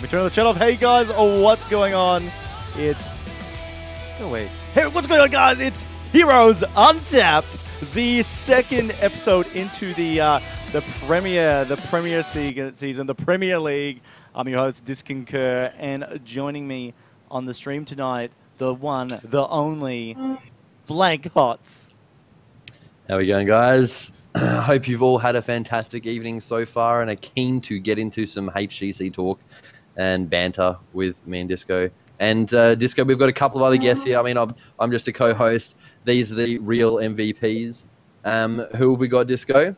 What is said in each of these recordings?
We turn the channel off. Hey guys, what's going on? It's... Oh wait. Hey, what's going on guys? It's Heroes Untapped, the second episode into the Premier season, the Premier League. I'm your host, Disconcur, and joining me on the stream tonight, the one, the only, Blank Hots. How are we going, guys? I hope you've all had a fantastic evening so far and are keen to get into some HGC talk and banter with me and Disco. And Disco, we've got a couple of other guests here. I mean, I'm just a co-host. These are the real MVPs. Who have we got, Disco?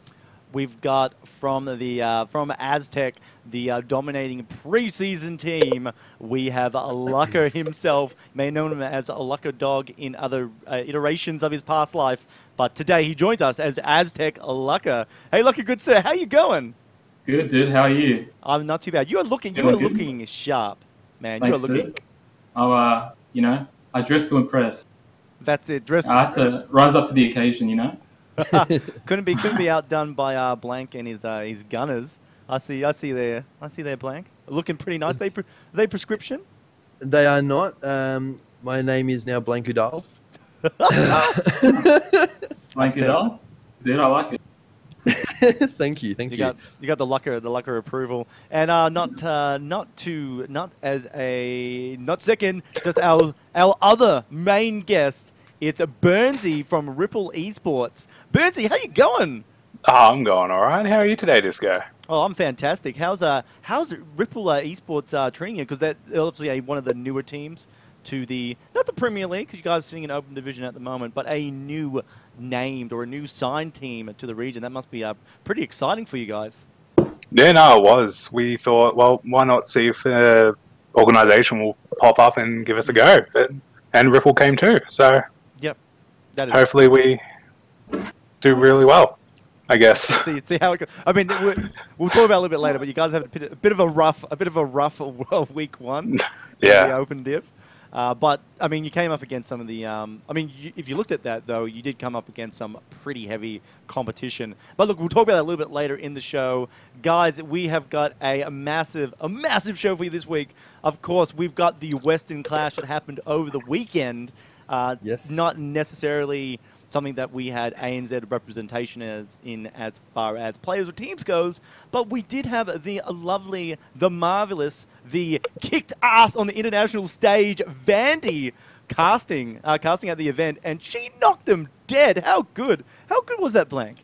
We've got from the from Aztec, the dominating preseason team. We have Lucka himself, may know him as a Lucka Dog in other iterations of his past life, but today he joins us as Aztec Lucka. Hey, Lucka, good sir, how you going? Good, dude. How are you? I'm not too bad. You are looking sharp, man. Thanks, you are looking. dude. Oh, you know, I dressed to impress. That's it. I had to rise up to the occasion, you know. couldn't be outdone by Blank and his gunners. I see there, Blank. Looking pretty nice. Are they prescription? They are not. My name is now Blank Udall. Blank Udall? Dude, I like it. Thank you. You got the Lucka approval, and not second, just our other main guest. It's Burnsy from Ripple Esports. Burnsy, how you going? Oh, I'm going all right. How are you today, Disco? Oh, I'm fantastic. How's Ripple Esports treating you? Because that's obviously one of the newer teams to not the Premier League, because you guys are sitting in Open Division at the moment, but a new named or a new signed team to the region. That must be pretty exciting for you guys. Yeah, no, it was. We thought, well, why not see if an organisation will pop up and give us a go? And Ripple came too, so yep, that is hopefully we do really well, I guess. See how it goes. I mean, we'll talk about it a little bit later, but you guys have a bit of a rough week one. Yeah. In the Open Div. But, I mean, you came up against some of the... if you looked at that, though, you did come up against some pretty heavy competition. But, look, we'll talk about that a little bit later in the show. Guys, we have got a massive show for you this week. Of course, we've got the Western Clash that happened over the weekend. Yes. Not necessarily something that we had ANZ representation as far as players or teams goes, but we did have the lovely, the marvelous, the kicked ass on the international stage, Vandy, casting at the event, and she knocked them dead. How good was that, Blank?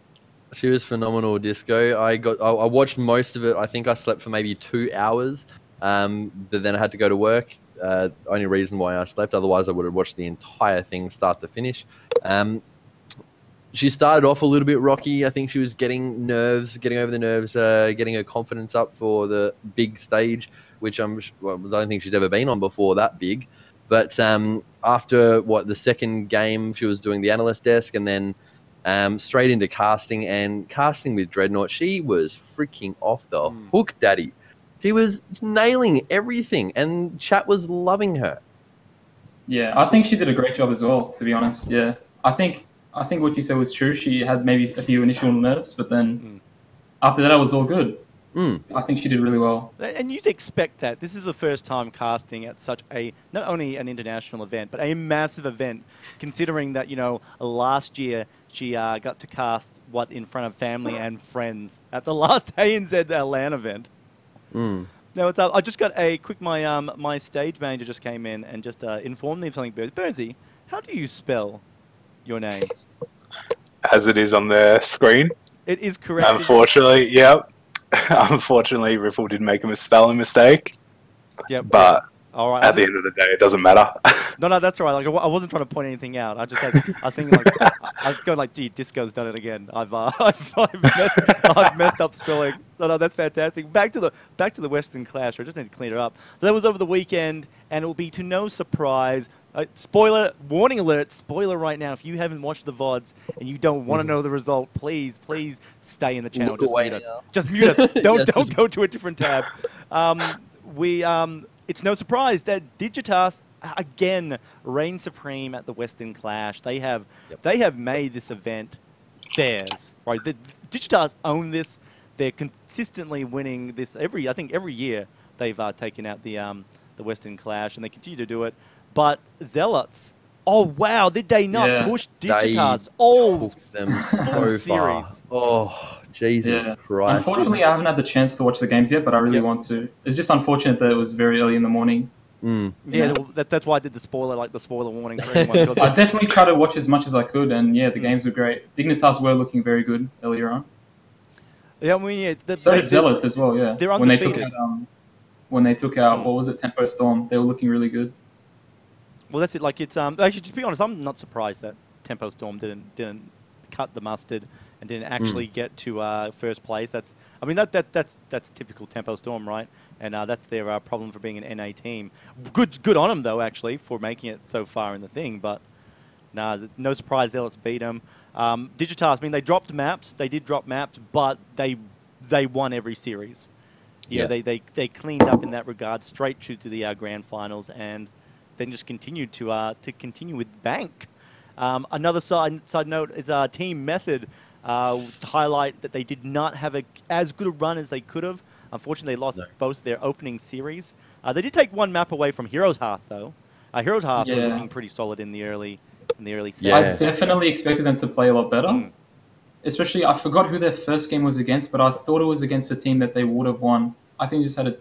She was phenomenal, Disco. I watched most of it. I think I slept for maybe 2 hours, but then I had to go to work. Only reason why I slept, otherwise I would have watched the entire thing start to finish. She started off a little bit rocky. I think she was getting over the nerves, getting her confidence up for the big stage, which I don't think she's ever been on before, that big. But after the second game, she was doing the analyst desk, and then straight into casting with Dreadnought. She was freaking off the hook, Daddy. She was nailing everything, and chat was loving her. Yeah, I think she did a great job as well, to be honest. Yeah, I think what you said was true. She had maybe a few initial nerves, but then after that, it was all good. I think she did really well. And you'd expect that. This is the first time casting at such not only an international event, but a massive event, considering that, last year she got to cast, in front of family and friends at the last ANZ LAN event. Now, what's up? I just got a quick, my stage manager just came in and just informed me of something. Burnsy, how do you spell your name? As it is on the screen. It is correct. Unfortunately, yep. Unfortunately, Ripple did make a spelling mistake. Yep. But all right. at the end of the day, it doesn't matter. No, that's all right. Like, I wasn't trying to point anything out. I was thinking I was going gee, Disco's done it again. I've messed up spelling. No, that's fantastic. Back to the Western Clash. I just need to clean it up. So that was over the weekend, and it will be to no surprise. Spoiler, warning alert, spoiler right now. If you haven't watched the VODs and you don't want to know the result, please stay in the channel. Just mute us. Just mute us. Don't go to a different tab. It's no surprise that Digitas again reign supreme at the Western Clash. They have made this event theirs. Right? Digitas own this. They're consistently winning this every year. they've taken out the Western Clash, and they continue to do it. But Zealots, oh wow, did they not push Digitas all took them so far. Oh, Jesus Christ. Unfortunately, I haven't had the chance to watch the games yet, but I really want to. It's just unfortunate that it was very early in the morning. Yeah, that's why I did the spoiler warning for everyone. I definitely tried to watch as much as I could, and the games were great. Dignitas were looking very good earlier on. Yeah, I mean, so did Zealots as well. Yeah, they're undefeated. When they took out what was it, Tempo Storm, they were looking really good. Well, that's it. Like it's actually, to be honest, I'm not surprised that Tempo Storm didn't cut the mustard and didn't actually get to first place. That's typical Tempo Storm, right? And that's their problem for being an NA team. Good on them though, actually, for making it so far in the thing. But no surprise, Zealots beat them. Digitas, I mean, they dropped maps. They did drop maps, but they won every series. Yeah, they cleaned up in that regard, straight to the grand finals, and then just continued to continue with Bank. Another side note is Team Method. To highlight that they did not have as good a run as they could have. Unfortunately, they lost both their opening series. They did take one map away from Heroes Hearth, though. Heroes Hearth were looking pretty solid in the early set. I definitely expected them to play a lot better. Especially, I forgot who their first game was against, but I thought it was against a team that they would have won. I think just had a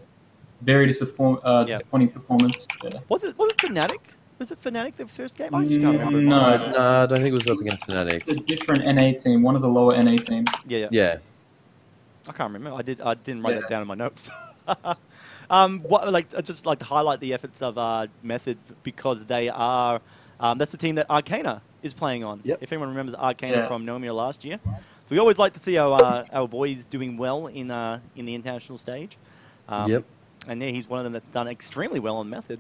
very disappointing performance. Yeah. Was it Fnatic? Was it Fnatic their first game? I just can't remember. No, I don't think it was up against Fnatic. A different NA team, one of the lower NA teams. Yeah. I can't remember. I didn't write that down in my notes. I'd just like to highlight the efforts of Method because they are. That's the team that Arcana is playing on. If anyone remembers Arcana from Nomia last year. So we always like to see our boys doing well in the international stage. And he's one of them that's done extremely well on Method.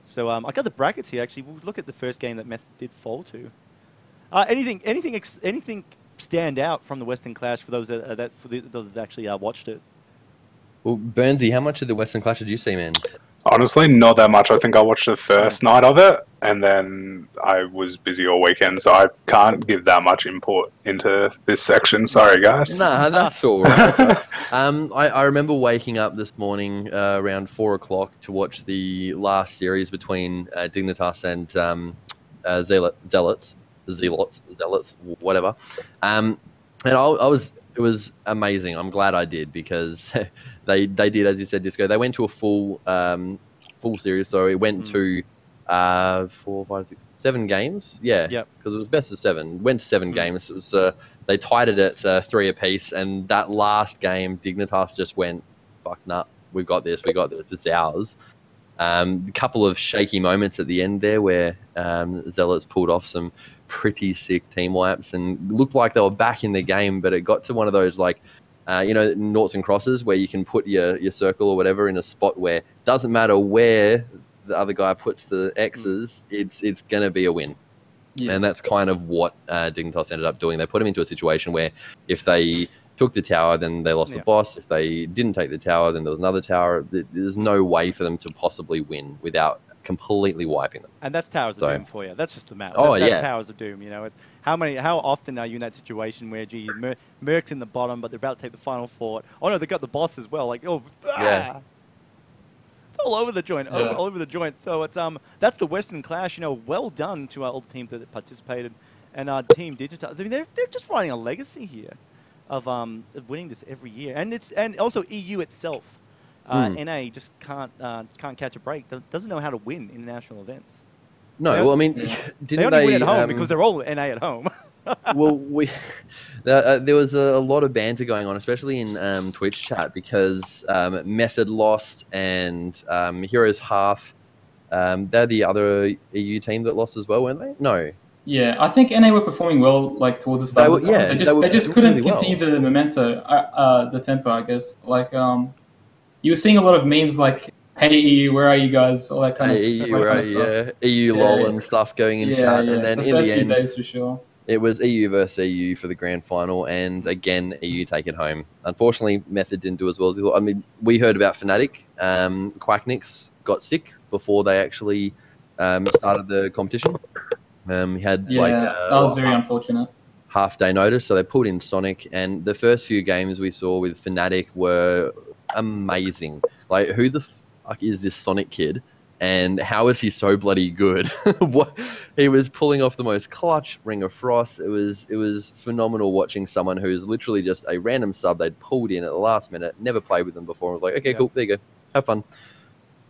So I got the brackets here. Actually, we'll look at the first game that Method did fall to. Anything stand out from the Western Clash for those that actually watched it? Well, Burnsy, how much of the Western Clash did you see, man? Honestly, not that much. I think I watched the first night of it, and then I was busy all weekend, so I can't give that much input into this section. Sorry, guys. Nah, that's all right. I remember waking up this morning around 4 o'clock to watch the last series between Dignitas and Zealots, whatever. And it was amazing. I'm glad I did because they did, as you said, Disco. They went to a full series. So it went to 4, 5, 6, 7 games. Yeah, because it was best of 7. Went to 7 games. It was they tied it at 3 apiece, and that last game, Dignitas just went, "Fuck, nah, we've got this. This is ours." A couple of shaky moments at the end there where Zealots pulled off some pretty sick team wipes and looked like they were back in the game, but it got to one of those noughts and crosses where you can put your circle or whatever in a spot where it doesn't matter where the other guy puts the X's, it's going to be a win. And that's kind of what Dignitas ended up doing. They put him into a situation where if they took the tower, then they lost the boss. If they didn't take the tower, then there was another tower. There's no way for them to possibly win without completely wiping them. And that's Towers of Doom for you. That's just the map. Oh, that's Towers of Doom. You know, it's how often are you in that situation where Merc's in the bottom, but they're about to take the final fort? Oh no, they got the boss as well. Like it's all over the joint. All over the joint. So it's that's the Western Clash. You know, well done to all the teams that participated, and Team Digital. I mean, they're just running a legacy here of winning this every year, and also EU itself. NA just can't catch a break. Doesn't know how to win international events. No, well, I mean, didn't they only win at home because they're all NA at home. Well, there was a lot of banter going on, especially in Twitch chat, because Method lost and Heroes Hearth. They're the other EU team that lost as well, weren't they? No. Yeah, I think NA were performing well, like towards the start. They just couldn't continue the memento, the tempo, I guess. Like you were seeing a lot of memes like, "Hey EU, where are you guys?" All that kind of EU, where are you? EU lol and stuff going in chat, and then in the end, days for sure. It was EU versus EU for the grand final, and again, EU take it home. Unfortunately, Method didn't do as well as he thought. I mean, we heard about Fnatic. Quacknix got sick before they actually started the competition. He had that was very unfortunate. Half-day notice, so they pulled in Sonic, and the first few games we saw with Fnatic were amazing. Like, who the fuck is this Sonic kid? And how is he so bloody good? What he was pulling off the most clutch Ring of Frost. It was phenomenal watching someone who's literally just a random sub they'd pulled in at the last minute, never played with them before, and was like, okay, cool, there you go, have fun.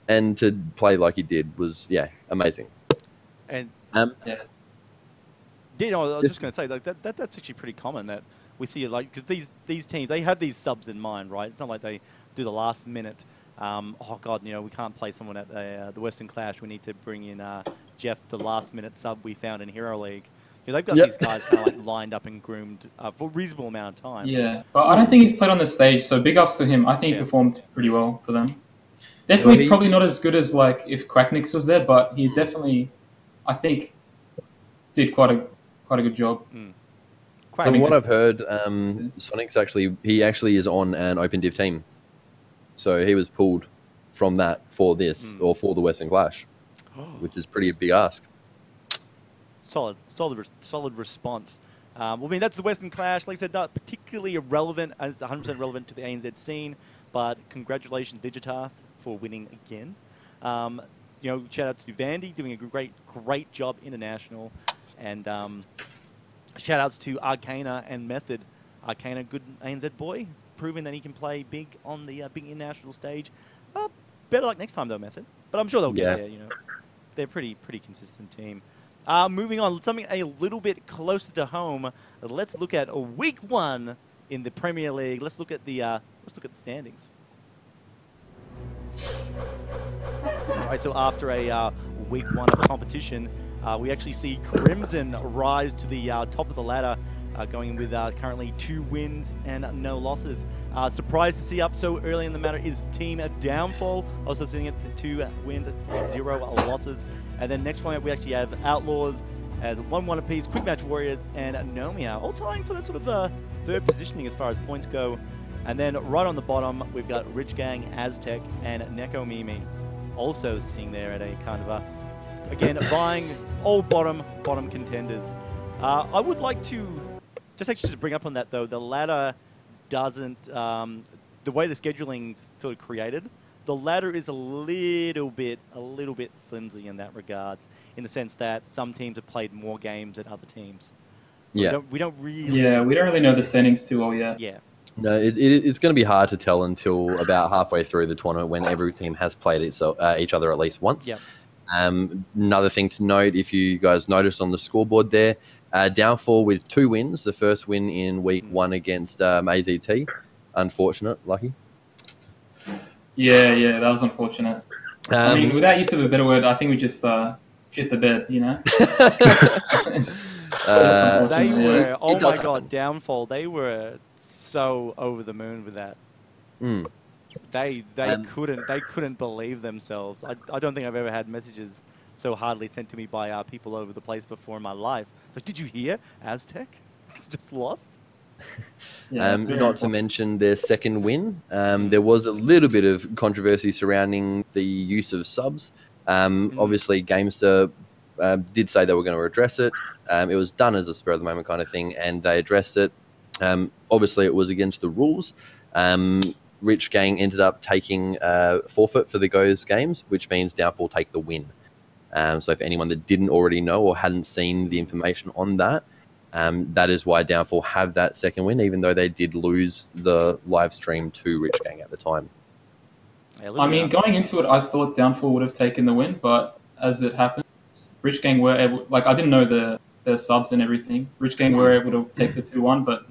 And to play like he did was amazing. And Yeah. you know, I was just going to say like that's actually pretty common that we see it, like, because these teams, they have these subs in mind, right? It's not like they do the last minute. Oh God, you know, we can't play someone at the Western Clash. We need to bring in Jeff, the last minute sub we found in Hero League. You know, they've got these guys kind of like lined up and groomed for a reasonable amount of time. Yeah, but I don't think he's played on the stage, so big ups to him. I think he performed pretty well for them. Definitely, probably not as good as like if Quacknix was there, but he definitely, I think, did quite a good job. From what I've heard, Sonic's actually is on an open div team, so he was pulled from that for this or for the Western Clash, which is pretty big ask. Solid response. Well, I mean, that's the Western Clash. Like I said, not particularly irrelevant, as 100% relevant to the ANZ scene, but congratulations, Digitas, for winning again. You know, shout out to Vandy, doing a great job international, and shout outs to Arcana and Method. Arcana, good ANZ boy, proving that he can play big on the big international stage. Better luck next time though, Method. But I'm sure they'll get there. You know, they're a pretty consistent team. Moving on, something a little bit closer to home. Let's look at week 1 in the Premier League. Let's look at the standings. All right, so after a week 1 of competition, we actually see Crimson rise to the top of the ladder, going with currently 2 wins and no losses. Surprised to see up so early in the matter is Team Downfall, also sitting at 2 wins, 0 losses. And then next point, we actually have Outlaws at 1-1 apiece, Quick Match Warriors and Nomia, all tying for that sort of third positioning as far as points go. And then right on the bottom, we've got Rich Gang, Aztec, and Neko Mimi, also sitting there at a kind of again, vying all bottom contenders. I would like to just bring up on that though. The ladder doesn't, the way the scheduling's sort of created, the ladder is a little bit flimsy in that regards, in the sense that some teams have played more games than other teams. So we don't really. Yeah, we don't really know the standings too well yet. Yeah. No, it's going to be hard to tell until about halfway through the tournament when every team has played each other at least once. Yep. Another thing to note, if you guys noticed on the scoreboard there, Downfall with 2 wins. The first win in week 1 against AZT. Unfortunate, lucky. Yeah, that was unfortunate. I mean, without use of a better word, I think we just shit the bed, you know? They were, oh my God, Downfall, they were so over the moon with that. They couldn't believe themselves. I don't think I've ever had messages so hardly sent to me by people over the place before in my life. It's like, did you hear Aztec just lost? Not to mention their second win. There was a little bit of controversy surrounding the use of subs. Obviously, Gamester did say they were going to address it. It was done as a spur of the moment kind of thing, and they addressed it. Obviously, it was against the rules. Rich Gang ended up taking forfeit for the Goes games, which means Downfall take the win. So if anyone that didn't already know or hadn't seen the information on that, that is why Downfall have that second win, even though they did lose the live stream to Rich Gang at the time. I mean, going into it, I thought Downfall would have taken the win, but as it happens, Rich Gang were able, like, I didn't know the subs and everything. Rich Gang were able to take the 2-1, but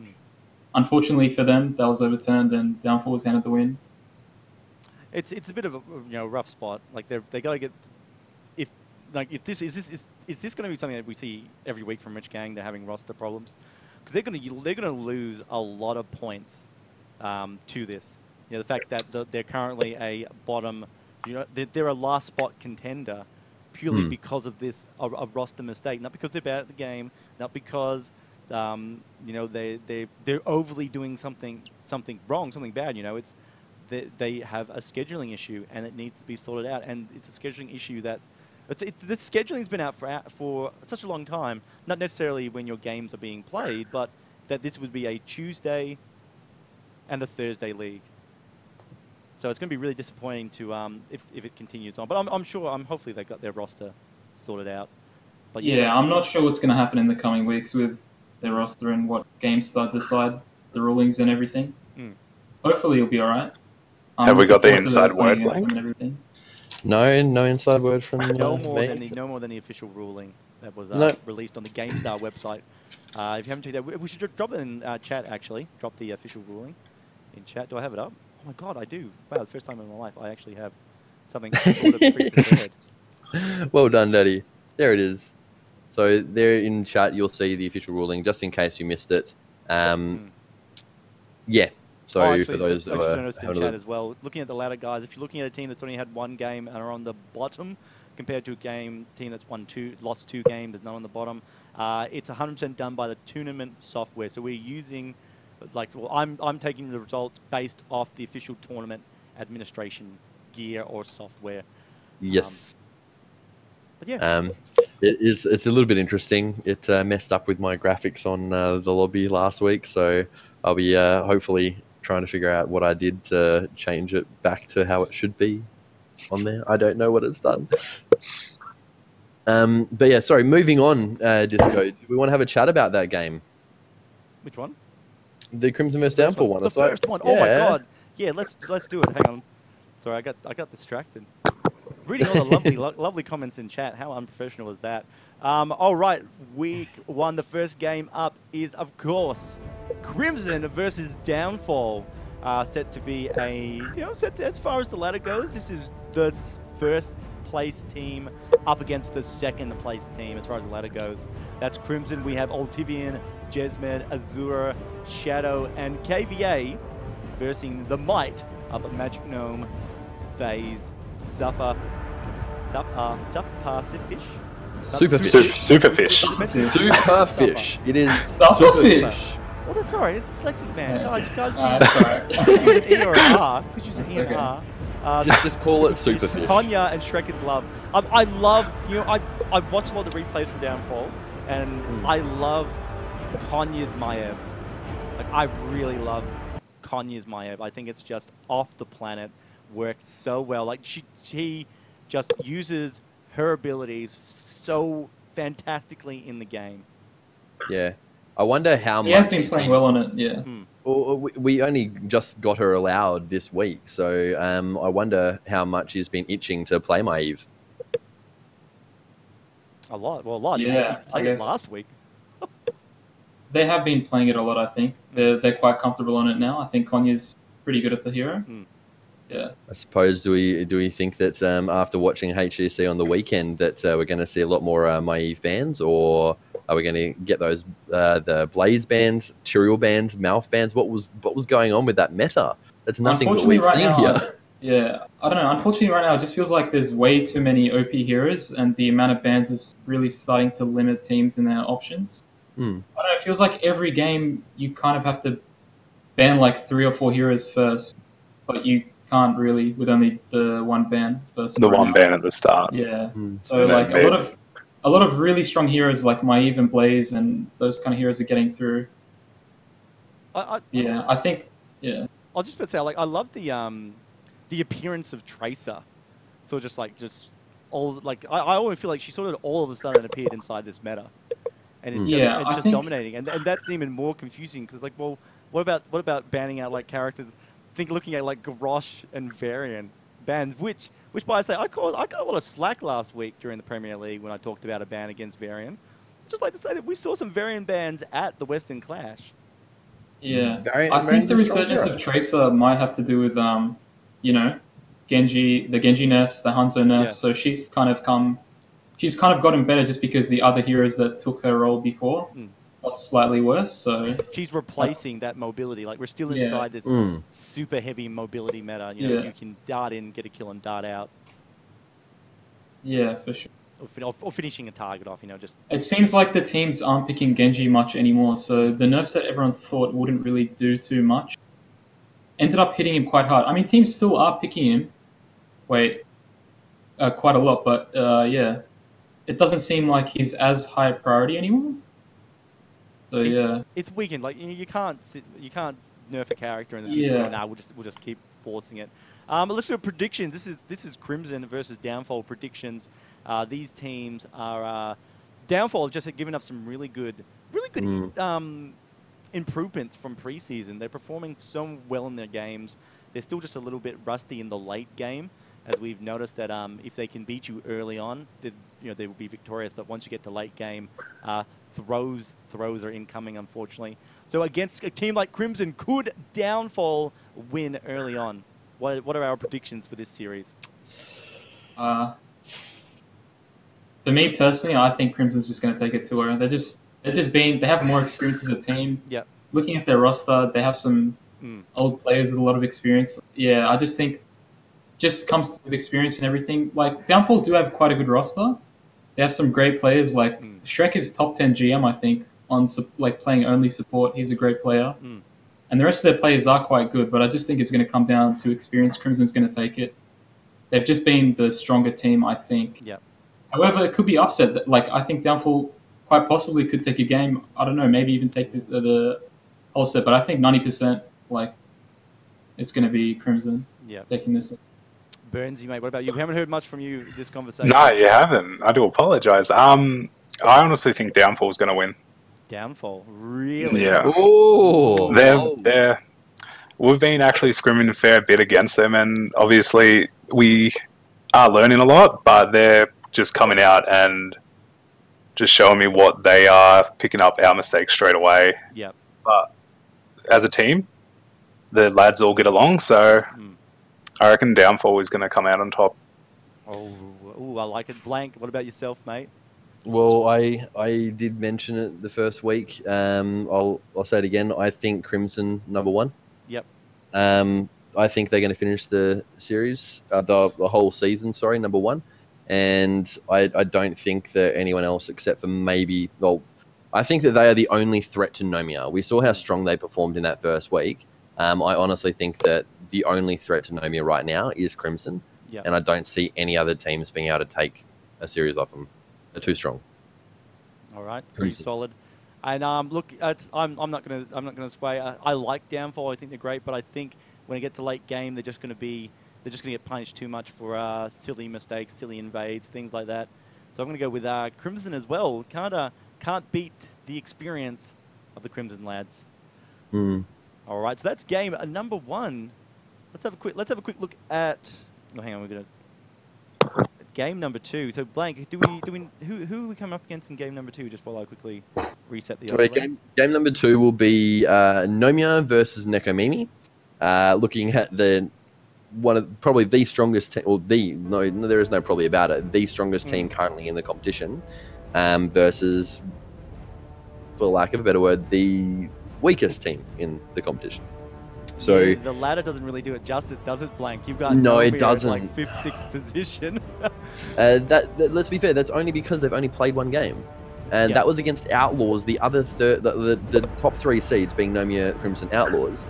unfortunately for them, that was overturned and Downfall was handed the win. It's a bit of a rough spot. Like they got to get, if this is this going to be something that we see every week from Rich Gang? They're having roster problems because they're going to lose a lot of points to this. You know, the fact that they're currently a bottom, they're a last spot contender purely because of this a roster mistake, not because they're bad at the game, not because they're overly doing something wrong, something bad. It's they have a scheduling issue and it needs to be sorted out, and it's a scheduling issue that the scheduling's been out for such a long time. Not necessarily when your games are being played, but that this would be a Tuesday and a Thursday league. So it's going to be really disappointing to if it continues on. But I'm sure, hopefully they got their roster sorted out. But yeah, I'm not sure what's going to happen in the coming weeks with their roster and what GameStar decide, the rulings and everything. Hopefully it'll be all right. Have we got the inside word, Blank? No inside word from no more me. than the official ruling that was No. released on the GameStar website. If you haven't checked that, we should drop it in chat. Actually, drop the official ruling in chat. Do I have it up? Oh my god, I do. Wow, the first time in my life I actually have something sort of pre-prepared. Well done, Daddy. There it is. So there in chat, you'll see the official ruling, just in case you missed it. Yeah. So actually, for those that I were noticed in chat as well, looking at the ladder, guys, if you're looking at a team that's only had one game and are on the bottom, compared to a team that's lost two games, there's none on the bottom, it's 100% done by the tournament software. So we're using, I'm taking the results based off the official tournament administration gear or software. Yes. But yeah. It's a little bit interesting. It messed up with my graphics on the lobby last week, so I'll be hopefully trying to figure out what I did to change it back to how it should be on there. I don't know what it's done. But yeah, sorry, moving on, Disco. Do we want to have a chat about that game? Which one? The Crimson vs. Downfall one. The first one. Oh my god. Yeah, let's do it. Hang on. Sorry, I got distracted. Reading all the lovely comments in chat. How unprofessional was that? All right, week one. The first game up is, of course, Crimson versus Downfall. Set to be as far as the ladder goes, this is the first place team up against the second place team as far as the ladder goes. That's Crimson. We have Ultivian, Jesmed, Azura, Shadow, and KVA versing the might of Magic Gnome, FaZe, Superfish. Superfish. It is Superfish. Well, that's all right. It's dyslexic, man. Yeah. Guys, could use an E or an R. Could use an E and R. Just call it Superfish. Konya and Shrekker's love. I love, I've watched a lot of the replays from Downfall, and I love Konya's Maiev. Like, I really love Konya's Maiev. I think it's just off the planet. Works so well. Like, she just uses her abilities so fantastically in the game. Yeah. I wonder how much... He has been playing well on it, yeah. We only just got her allowed this week, so I wonder how much he's been itching to play Maiev. A lot. Well, a lot. Yeah, He played it last week. They have been playing it a lot, I think. They're quite comfortable on it now. I think Konya's pretty good at the hero. Yeah. I suppose, do we think that after watching HGC on the weekend that we're going to see a lot more Maiev bans, or are we going to get those the Blaze bans, Tyrael bans, Mouth bans? What was going on with that meta? That's nothing that we've seen here. Yeah, I don't know. Unfortunately, right now it just feels like there's way too many OP heroes, and the amount of bans is really starting to limit teams in their options. I don't know. It feels like every game you kind of have to ban like 3 or 4 heroes first, but you can't really with only the one ban first. The one ban at the start. Yeah. So like a lot of really strong heroes like Maiev and Blaze and those kind of heroes are getting through. I think. I was just about to say, like, I love the appearance of Tracer. So just all like I always feel like she sort of all of a sudden appeared inside this meta, and it's just dominating, and that's even more confusing because, like, well, what about banning out like characters? Looking at like Garrosh and Varian bans, which by I say I got a lot of slack last week during the Premier League when I talked about a ban against Varian. I'd just like to say that we saw some Varian bans at the Western Clash. Yeah, I think the resurgence of Tracer might have to do with Genji, the Genji nerfs, the Hanzo nerfs. Yeah. So she's kind of gotten better just because the other heroes that took her role before got slightly worse. So she's replacing that mobility. Like, we're still inside this super heavy mobility meta. If you can dart in, get a kill, and dart out. Yeah, for sure. Or finishing a target off. Just. It seems like the teams aren't picking Genji much anymore. So the nerfs that everyone thought wouldn't really do too much ended up hitting him quite hard. I mean, teams still are picking him. Quite a lot, but it doesn't seem like he's as high a priority anymore. So it's weakened. Like, you can't nerf a character and then we'll just keep forcing it. But let's do predictions. This is Crimson versus Downfall predictions. These teams are Downfall have just given up some really good improvements from preseason. They're performing so well in their games. They're still just a little bit rusty in the late game, as we've noticed that if they can beat you early on, they will be victorious. But once you get to late game, throws are incoming, unfortunately. So against a team like Crimson, could Downfall win early on? What are our predictions for this series? For me personally, I think Crimson's just going to take it to her. They have more experience as a team. Yep. Looking at their roster, they have some old players with a lot of experience. Yeah, I just think just comes with experience and everything. Like, Downfall do have quite a good roster. They have some great players. Like, Shrek is top 10 GM, I think, on like playing only support. He's a great player. And the rest of their players are quite good, but I just think it's going to come down to experience. Crimson's going to take it. They've just been the stronger team, I think. Yep. However, it could be upset. Like, I think Downfall quite possibly could take a game. I don't know, maybe even take the whole set. But I think 90%, like, it's going to be Crimson taking this. Burnsy, mate, what about you? We haven't heard much from you this conversation. No, you haven't. I do apologize. I honestly think Downfall's going to win. Downfall, really? Yeah. Oh, we've been actually scrimming a fair bit against them, and obviously we are learning a lot, but they're just coming out and just showing me what they are, picking up our mistakes straight away. Yep. But as a team, the lads all get along, so I reckon Downfall is going to come out on top. Oh, I like it. Blank, what about yourself, mate? Well, I did mention it the first week. I'll say it again. I think Crimson #1. Yep. I think they're going to finish the series, the whole season. Sorry, #1. And I don't think that anyone else except for maybe. Well, I think that they are the only threat to Nomiya. We saw how strong they performed in that first week. I honestly think that the only threat to Nomiya right now is Crimson. Yep. And I don't see any other teams being able to take a series off them. They're too strong. All right, pretty solid. And look, I'm not gonna sway. I like Downfall. I think they're great, but I think when it gets to late game, they're just gonna get punished too much for silly mistakes, silly invades, things like that. So I'm gonna go with Crimson as well. Can't beat the experience of the Crimson lads. All right, so that's game #1. Let's have a quick look at. Oh, hang on, we're gonna. Game #2. So, Blank, who are we coming up against in game #2? Just while I quickly reset the other game #2 will be Nomiya versus Nekomimi. Looking at probably the strongest team, or there is no probably about it. The strongest team currently in the competition versus, for lack of a better word, the weakest team in the competition. So yeah, the ladder doesn't really do it justice, does it, Blank? You've got no, Nomiya it doesn't. Like 5th, 6th position. Let's be fair. That's only because they've only played one game, and that was against Outlaws. The other the top 3 seeds being Nomiya, Crimson, Outlaws.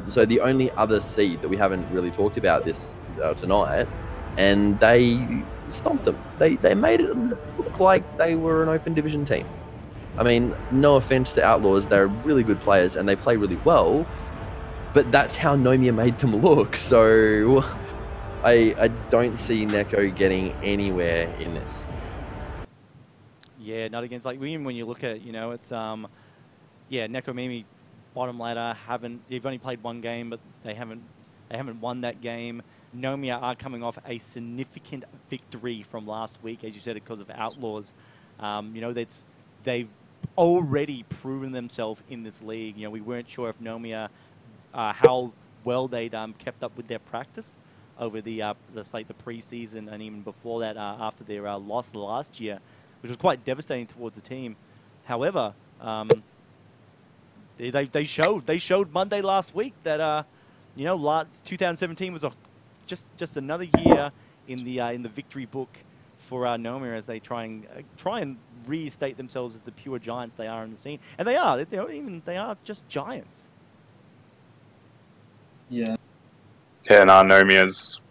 So the only other seed that we haven't really talked about this tonight, and they stomped them. They made it look like they were an open division team. I mean, no offense to Outlaws, they're really good players and they play really well. But that's how Nomiya made them look, so I don't see Neko getting anywhere in this. Yeah, not against, like, even when you look at it, it's Nekomimi, bottom ladder, they've only played one game, but they haven't won that game. Nomiya are coming off a significant victory from last week, as you said, because of Outlaws. They've already proven themselves in this league. We weren't sure if Nomiya. How well they'd kept up with their practice over the preseason and even before that after their loss last year, which was quite devastating towards the team. However, they showed Monday last week that 2017 was just another year in the victory book for Nomiya as they try and restate themselves as the pure giants they are in the scene, and they are. They are just giants. Yeah. Yeah, no, Nomiya's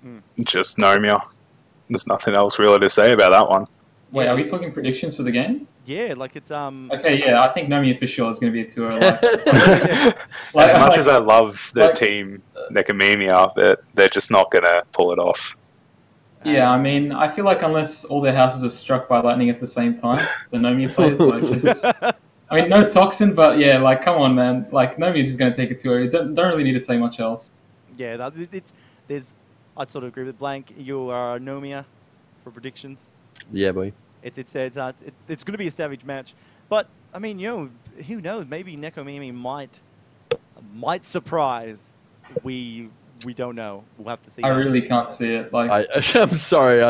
just Nomiya. There's nothing else really to say about that one. Wait, are we talking predictions for the game? Yeah, like it's Okay, yeah, I think Nomiya for sure is going to be a 2-0. As much as I love the team Nekomimia, they're just not going to pull it off. Yeah, I mean, I feel like unless all their houses are struck by lightning at the same time, the Nomiya players, like, it's just... I mean, no Toxin, but yeah, like, come on, man. Like, Nomiya's is going to take it 2-0. Don't really need to say much else. Yeah, I sort of agree with Blank. You are Nomiya for predictions. Yeah, boy. It's going to be a savage match, but I mean, who knows? Maybe Nekomimi might surprise. We don't know. We'll have to see. I really can't see it. Like, I'm sorry.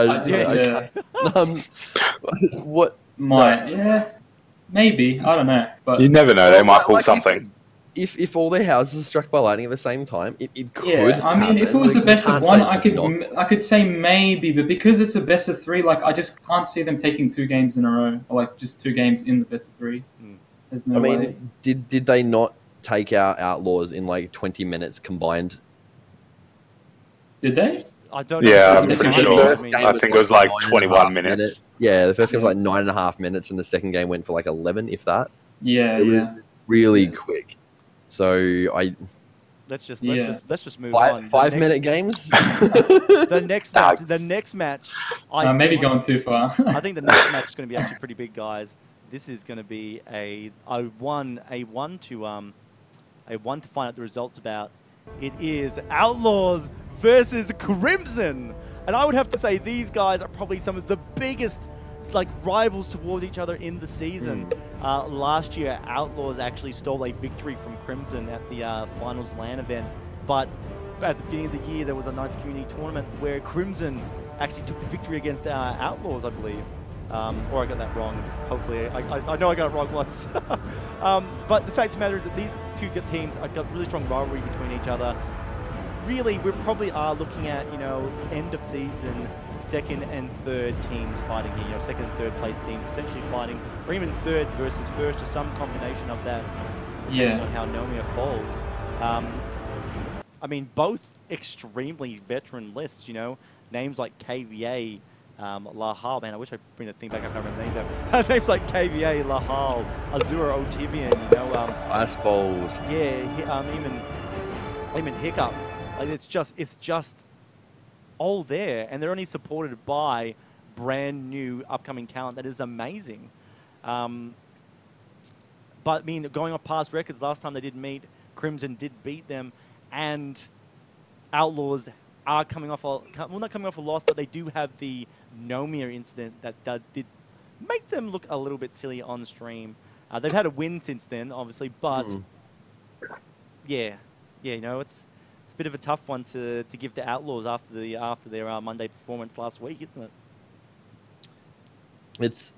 What? Yeah, maybe. I don't know. But you never know. They might pull something. If all their houses are struck by lightning at the same time, it could. Yeah, I mean, if it was a best of one, I could say maybe, but because it's a best of three, like I just can't see them taking 2 games in a row, or like just 2 games in the best of 3. There's no way. Did they not take out Outlaws in like 20 minutes combined? Did they? I don't know. Yeah, I'm pretty sure. I think it was like 21 minutes. Yeah, the first game was like 9.5 minutes, and the second game went for like 11, if that. Yeah, it was really quick. So let's just move on. 5-minute games. The next match. Maybe going too far. I think the next match is going to be actually pretty big, guys. This is going to be a one to find out the results about. It is Outlaws versus Crimson, and I would have to say these guys are probably some of the biggest rivals towards each other in the season. Last year, Outlaws actually stole a victory from Crimson at the finals LAN event, but at the beginning of the year there was a nice community tournament where Crimson actually took the victory against Outlaws, I believe. Or I got that wrong. Hopefully, I know I got it wrong once. But the fact of the matter is that these 2 teams have got really strong rivalry between each other. Really, we probably are looking at, end of season, 2nd and 3rd teams fighting here. 2nd and 3rd place teams potentially fighting, or even 3rd versus 1st, or some combination of that, depending on how Nomiya falls. I mean, both extremely veteran lists. Names like KVA. Lahal, man, I wish I bring that thing back. I can't remember names out. Names like KVA, Lahal, Azura, Otivian, Ice Bowls. Yeah, even Hiccup. Like it's just all there, and they're only supported by brand new upcoming talent that is amazing. But I mean, going off past records, last time they did meet, Crimson did beat them, and Outlaws are coming off not coming off a loss, but they do have the Nomiya incident that did make them look a little bit silly on stream. They've had a win since then, obviously, but yeah, it's a bit of a tough one to give to Outlaws after their Monday performance last week, isn't it? It's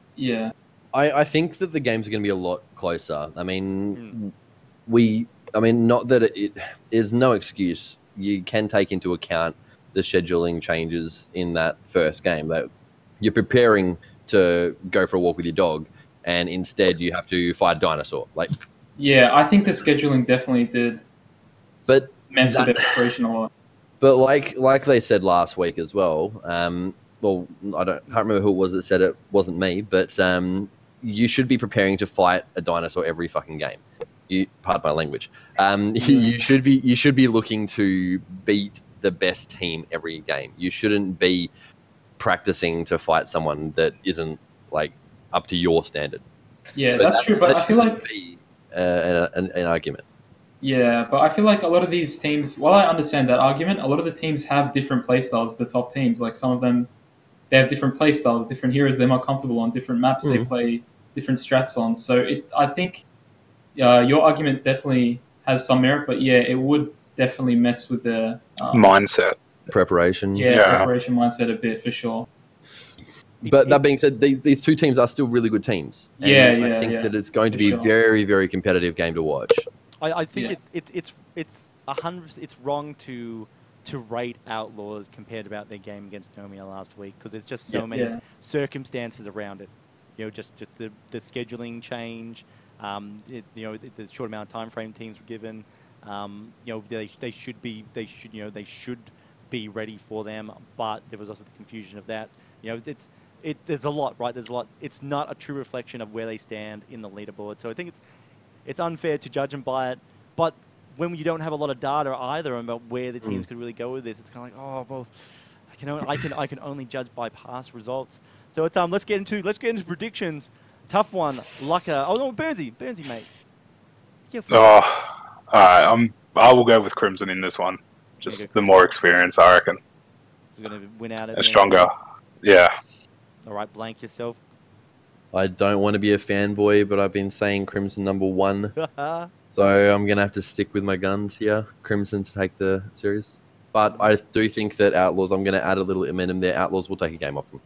I think that the games are going to be a lot closer. I mean, not that it is no excuse. You can take into account the scheduling changes in that first game. That you're preparing to go for a walk with your dog, and instead you have to fight a dinosaur. Yeah, I think the scheduling definitely did mess with their preparation a lot. But like they said last week as well, well, I can't remember who it was that said it. Wasn't me, but you should be preparing to fight a dinosaur every fucking game. Pardon my language. You should be looking to beat the best team every game. You shouldn't be practicing to fight someone that isn't up to your standard. Yeah, so that's true. But I feel like be an argument. Yeah, but I feel like a lot of these teams, while I understand that argument, a lot of the teams have different playstyles. The top teams, like some of them, they have different playstyles, different heroes they're more comfortable on, different maps they play different strats on. So I think your argument definitely has some merit, but yeah, it would definitely mess with the mindset, preparation. Yeah, preparation mindset a bit for sure. But that being said, these 2 teams are still really good teams. And I think that it's going to be a very, very competitive game to watch. I think it's 100%. It's wrong to rate Outlaws compared about their game against Nomiya last week, because there's just so many circumstances around it. Just the scheduling change. The short amount of time frame teams were given. They should be ready for them, but there was also the confusion of that. there's a lot, right? There's a lot. It's not a true reflection of where they stand in the leaderboard. So I think it's unfair to judge them by it. But when you don't have a lot of data either about where the teams could really go with this, it's kind of like, oh well, I can only judge by past results. So it's let's get into predictions. Tough one, Lucka. Oh no, Burnsy, mate. All right. I will go with Crimson in this one. Just the more experience, I reckon. He's going to win out. A stronger. Yeah. All right, blank yourself. I don't want to be a fanboy, but I've been saying Crimson #1. So I'm going to have to stick with my guns here. Crimson to take the series. But I do think that Outlaws, I'm going to add a little momentum there. Outlaws will take a game off them.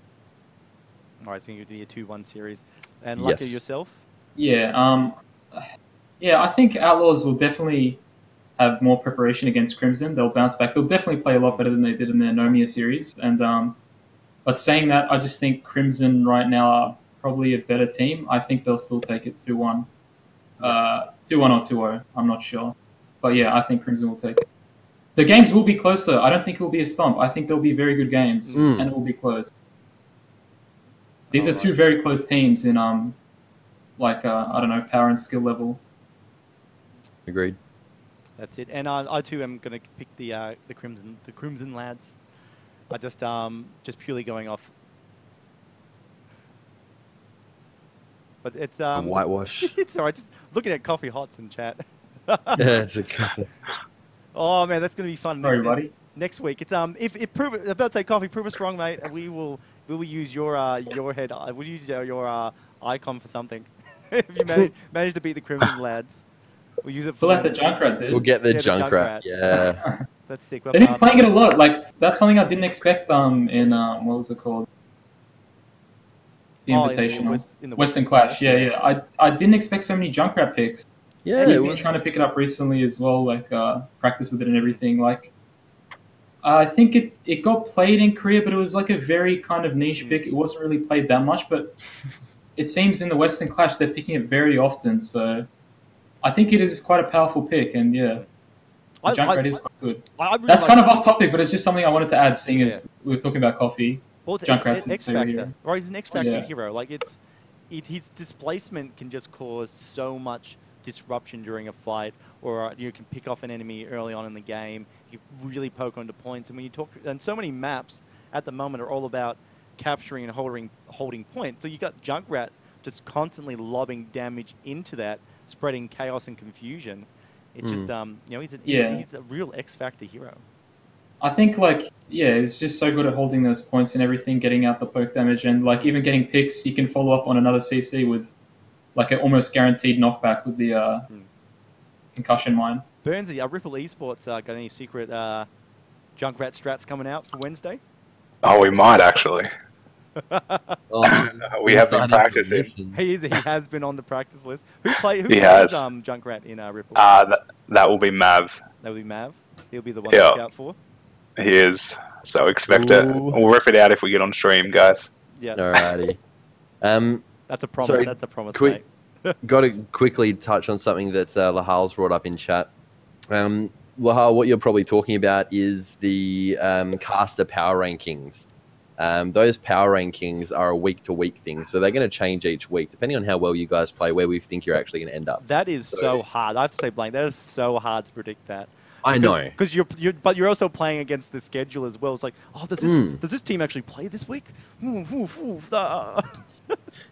All right, I think it would be a 2-1 series. And Lucka, yourself? Yeah, I think Outlaws will definitely have more preparation against Crimson. They'll bounce back. They'll definitely play a lot better than they did in their Nomia series. And but saying that, I just think Crimson right now are probably a better team. I think they'll still take it 2-1. 2-1 or 2-0, I'm not sure. But yeah, I think Crimson will take it. The games will be closer. I don't think it will be a stomp. I think they'll be very good games, and it will be close. These are two very close teams in, I don't know, power and skill level. Agreed. That's it. And I too am going to pick the Crimson lads. I just purely going off. But it's whitewash. It's alright. Just looking at coffee hots in chat. Yeah, it's a Oh man, that's going to be fun. Sorry, buddy. Next week, it's if about to say coffee, prove us wrong, mate. We will use your head. We'll use your icon for something. If you manage to beat the Crimson lads, we'll use it for. We'll let the Junkrat, dude. We'll get the Junkrat. Yeah. That's sick. They've been playing it a lot. Like that's something I didn't expect. In what was it called? The Invitational. In the Western Clash. Yeah. I didn't expect so many Junkrat picks. Yeah, I've been trying to pick it up recently as well, like practice with it and everything. Like, I think it got played in Korea, but it was like a very kind of niche pick. It wasn't really played that much, but it seems in the Western Clash they're picking it very often. So I think it is quite a powerful pick, and yeah, Junkrat is quite good. That's kind of off topic, but it's just something I wanted to add, seeing as we were talking about coffee. Well, Junkrat's an X Factor, right? He's an X Factor hero. Like his displacement can just cause so much disruption during a fight, or you can pick off an enemy early on in the game. You can really poke onto points, and when you talk, and so many maps at the moment are all about capturing and holding points. So you got Junkrat just constantly lobbing damage into that, spreading chaos and confusion. It's just he's a real X Factor hero. I think he's just so good at holding those points and everything, getting out the poke damage, and like even getting picks. You can follow up on another CC with like an almost guaranteed knockback with the concussion mine. Burnsy, are Ripple Esports got any secret Junkrat strats coming out for Wednesday? Oh, we might actually. We have been practicing. He has been on the practice list. Who plays Junkrat in Ripple? That will be Mav. That will be Mav. He'll be the one to look out for. He is. So expect it. We'll rip it out if we get on stream, guys. Yeah. Alrighty. That's a promise. That's a promise, mate. Got to quickly touch on something that Lahal's brought up in chat. Lahal, what you're probably talking about is the caster power rankings. Those power rankings are a week-to-week thing, so they're going to change each week, depending on how well you guys play, where we think you're actually going to end up. That is so hard. I have to say, Blank, that is so hard to predict that. I know. Because you're also playing against the schedule as well. It's like, oh, does this team actually play this week?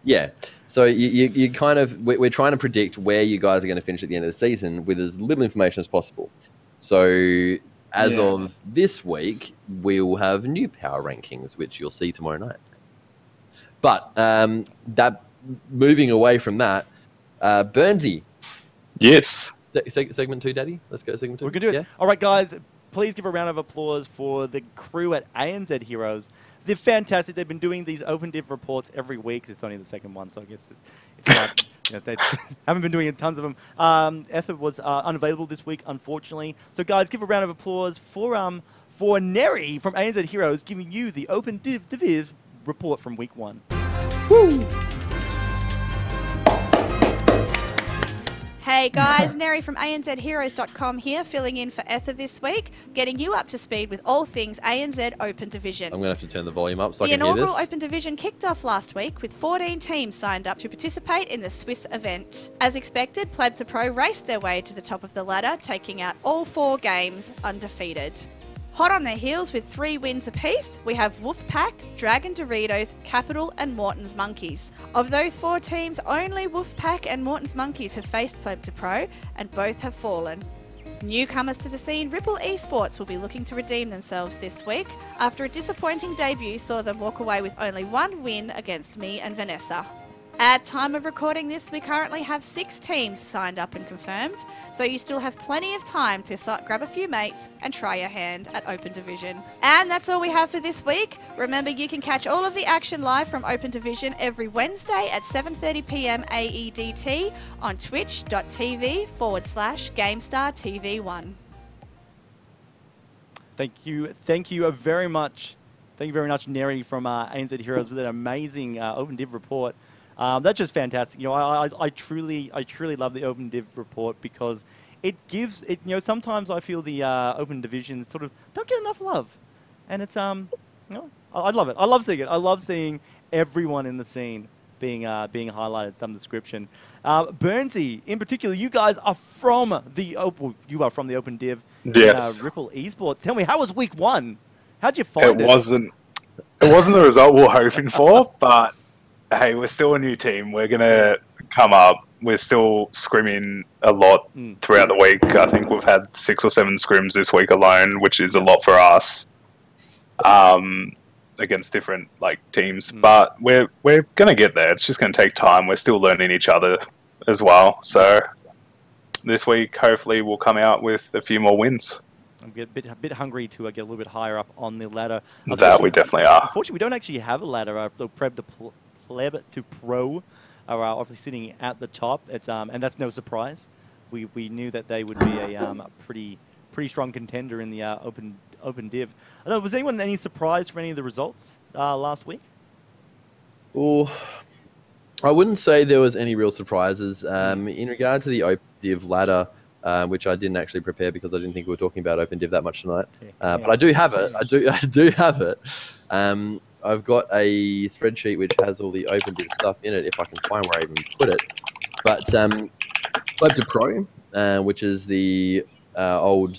Yeah. So you kind of we're trying to predict where you guys are going to finish at the end of the season with as little information as possible. So as of this week, we will have new power rankings, which you'll see tomorrow night. But moving away from that, Burnsy. Yes. Segment 2, Daddy. Let's go segment 2. We can do it. Yeah? All right, guys. Please give a round of applause for the crew at ANZ Heroes. They're fantastic. They've been doing these open div reports every week. It's only the second one, so I guess it's not. They haven't been doing tons of them. Ether was unavailable this week, unfortunately. So, guys, give a round of applause for Neri from ANZ Heroes giving you the open div report from week 1. Woo! Hey guys, Neri from ANZHeroes.com here, filling in for Ether this week, getting you up to speed with all things ANZ Open Division. I'm going to have to turn the volume up so I The can hear inaugural this. Open Division kicked off last week with 14 teams signed up to participate in the Swiss event. As expected, Pleb to Pro raced their way to the top of the ladder, taking out all 4 games undefeated. Hot on their heels with 3 wins apiece, we have Wolfpack, Dragon Doritos, Capital and Morton's Monkeys. Of those 4 teams, only Wolfpack and Morton's Monkeys have faced Pleb to Pro, and both have fallen. Newcomers to the scene, Ripple Esports will be looking to redeem themselves this week, after a disappointing debut saw them walk away with only 1 win against me and Vanessa. At time of recording this, we currently have 6 teams signed up and confirmed, so you still have plenty of time to grab a few mates and try your hand at Open Division. And that's all we have for this week. Remember, you can catch all of the action live from Open Division every Wednesday at 7:30 PM AEDT on twitch.tv/GameStarTV1. Thank you very much. Thank you very much, Neri from ANZ Heroes, with an amazing Open Div report. That's just fantastic. You know, I truly love the Open Div report because it gives it. You know, sometimes I feel the Open Divisions sort of don't get enough love, and it's you know, I love it. I love seeing it. I love seeing everyone in the scene being highlighted in some description. Burnsy, in particular, you guys are from the Open Div. Yes. Ripple Esports. Tell me, how was week 1? How'd you find it? It wasn't the result we were hoping for, but hey, we're still a new team. We're going to come up. We're still scrimming a lot throughout the week. I think we've had 6 or 7 scrims this week alone, which is a lot for us, against different teams. But we're going to get there. It's just going to take time. We're still learning each other as well. So this week, hopefully, we'll come out with a few more wins. I'm a bit hungry to get a little bit higher up on the ladder. That we definitely are. Unfortunately, we don't actually have a ladder. The Pleb to Pro are obviously sitting at the top. It's and that's no surprise. We knew that they would be a pretty strong contender in the open div. I don't know, was anyone any surprised for any of the results last week? Oh, I wouldn't say there was any real surprises. In regard to the Open Div ladder, which I didn't actually prepare because I didn't think we were talking about Open Div that much tonight. But I do have it. I do have it. I've got a spreadsheet which has all the Open Div stuff in it, if I can find where I even put it. But Pleb to Pro, which is the old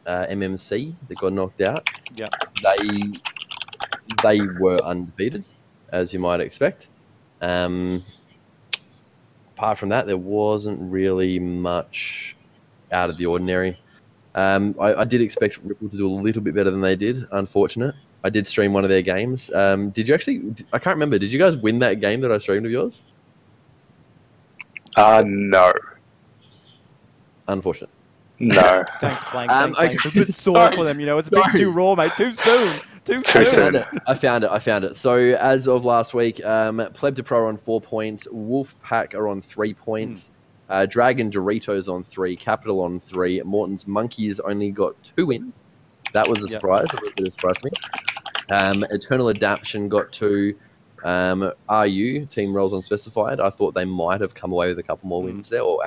MMC that got knocked out. Yeah. They were undefeated, as you might expect. Apart from that, there wasn't really much out of the ordinary. I did expect Ripple to do a little bit better than they did. Unfortunate. I did stream one of their games. Did you actually? I can't remember. Did you guys win that game that I streamed of yours? No. Unfortunate. No. Thanks, Blank. It's a bit sore for them. You know, it's a bit too raw, mate. Too soon. Too soon. I found it. So as of last week, Pleb to Pro are on 4 points. Wolfpack are on 3 points. Dragon Doritos on 3. Capital on 3. Morton's Monkeys only got 2 wins. That was a surprise. A little bit of a surprise to me. Eternal Adaption got 2. RU, Team Roles Unspecified, I thought they might have come away with a couple more wins there, or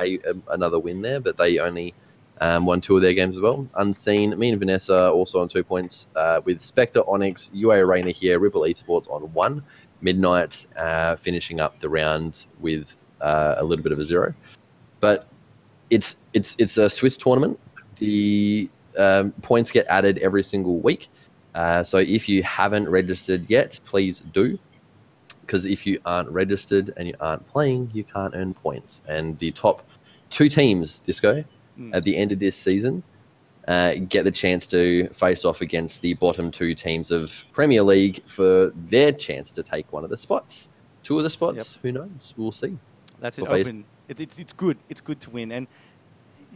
another win there, but they only won 2 of their games as well. Unseen, me and Vanessa also on 2 points, with Spectre, Onyx, UA Arena here, Ripple Esports on 1. Midnight finishing up the round with a little bit of a 0. But it's a Swiss tournament. The points get added every single week. So if you haven't registered yet, please do. Because if you aren't registered and you aren't playing, you can't earn points. And the top 2 teams, Disco, at the end of this season, get the chance to face off against the bottom 2 teams of Premier League for their chance to take one of the spots. 2 of the spots, who knows? We'll see. That's it, Open. It's good. It's good to win. And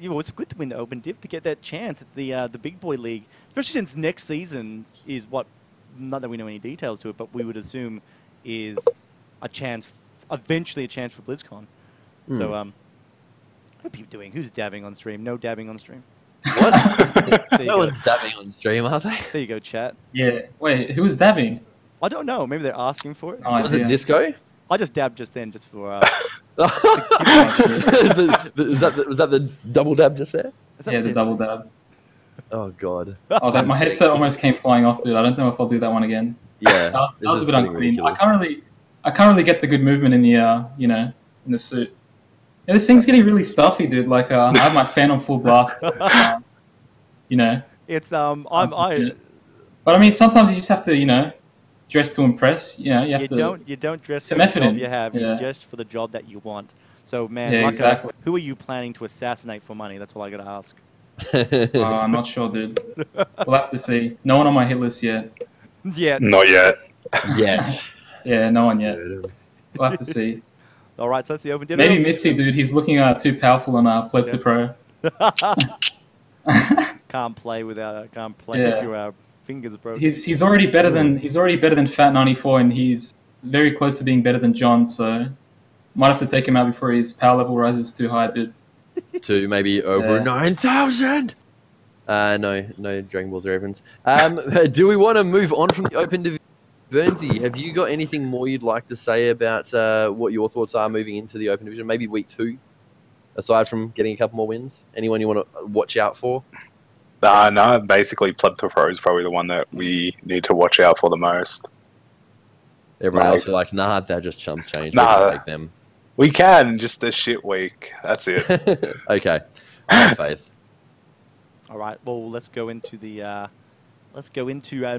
it's good to win the Open Div to get that chance at the Big Boy League, especially since next season is what, not that we know any details to it, but we would assume is a chance, eventually a chance for BlizzCon. So, what are you doing? Who's dabbing on stream? No dabbing on stream. What? No one's dabbing on stream, are they? There you go, chat. Yeah. Wait, who was dabbing? I don't know. Maybe they're asking for it. Oh, Was it Disco? I just dabbed just then, just for Was that the double dab just there? Yeah, the double dab. Oh god. Oh, my headset almost came flying off, dude. I don't know if I'll do that one again. Yeah, that was a bit unclean. ridiculous. I can't really get the good movement in the in the suit. Yeah, this thing's getting really stuffy, dude. Like I have my fan on full blast. It's But I mean, sometimes you just have to dress to impress. You don't dress for some the effort job in. you have. Yeah. You dress for the job that you want. So man, Yeah, Luca, exactly. who are you planning to assassinate for money? That's all I gotta ask. I'm not sure, dude. We'll have to see. No one on my hit list yet. Yeah. Not yet. Yes. Yeah, no one yet. We'll have to see. All right, so that's the open dinner. Maybe Mitzi, dude. He's looking too powerful on Pleb to Pro. Can't play with your fingers broken. He's already better than Fat 94, and he's very close to being better than John. So might have to take him out before his power level rises too high, dude. To maybe over 9,000. No Dragon Balls reference. Do we want to move on from the Open Division? Burnsy, have you got anything more you'd like to say about what your thoughts are moving into the Open Division? Maybe week 2, aside from getting a couple more wins. Anyone you want to watch out for? No, basically Pleb to Pro is probably the one that we need to watch out for the most. Everyone else are like, nah, they're just chump change. Nah. We can take them. We can, just a shit week. That's it. Okay, I have faith. All right, well, let's go into a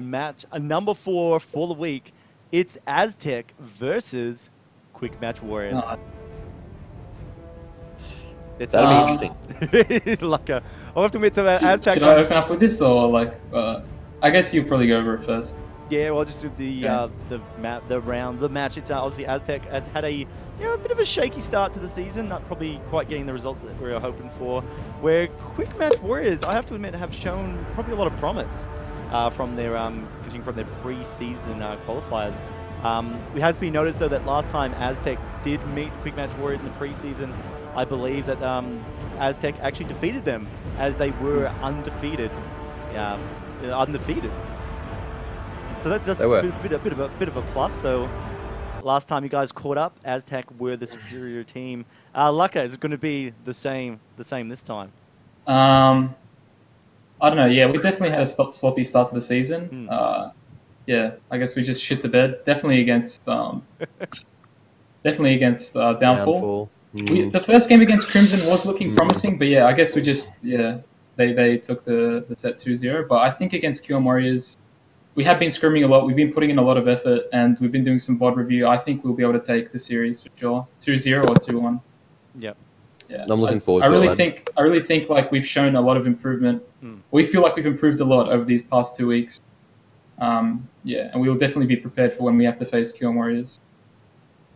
match, a number 4 for the week. It's Aztec versus Quick Match Warriors. That'll be interesting. I'll have to admit to that Aztec. Should I open up with this, or like? I guess you'll probably go over it first. Yeah, well, just do the match. It's obviously Aztec had a bit of a shaky start to the season, not probably quite getting the results that we were hoping for. Where Quick Match Warriors, I have to admit, have shown probably a lot of promise from their pre-season qualifiers. It has been noticed though that last time Aztec did meet Quick Match Warriors in the pre-season, I believe that Aztec actually defeated them as they were undefeated. So that's just a bit of a plus. So last time you guys caught up, Aztec were the superior team. Lucca, is it going to be the same this time? I don't know. Yeah, we definitely had a sloppy start to the season. Yeah, I guess we just shit the bed. Definitely against Downfall. The first game against Crimson was looking promising, but yeah, I guess we just they took the set 2-0. But I think against QM Warriors, we have been scrimming a lot. We've been putting in a lot of effort, and we've been doing some VOD review. I think we'll be able to take the series for sure, 2-0 or 2-1. Yep. Yeah, I'm looking forward to it. I really think like we've shown a lot of improvement. We feel like we've improved a lot over these past 2 weeks. And we will definitely be prepared for when we have to face QM Warriors.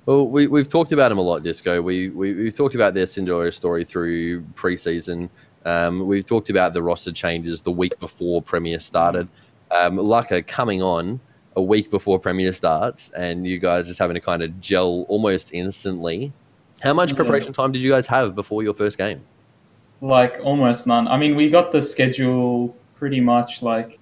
Well, we've talked about them a lot, Disco. We've talked about their Cinderella story through preseason. We've talked about the roster changes the week before Premier started. Lucca coming on a week before Premier starts, and you guys just having to kind of gel almost instantly. How much preparation time did you guys have before your first game? Like almost none. I mean, we got the schedule pretty much like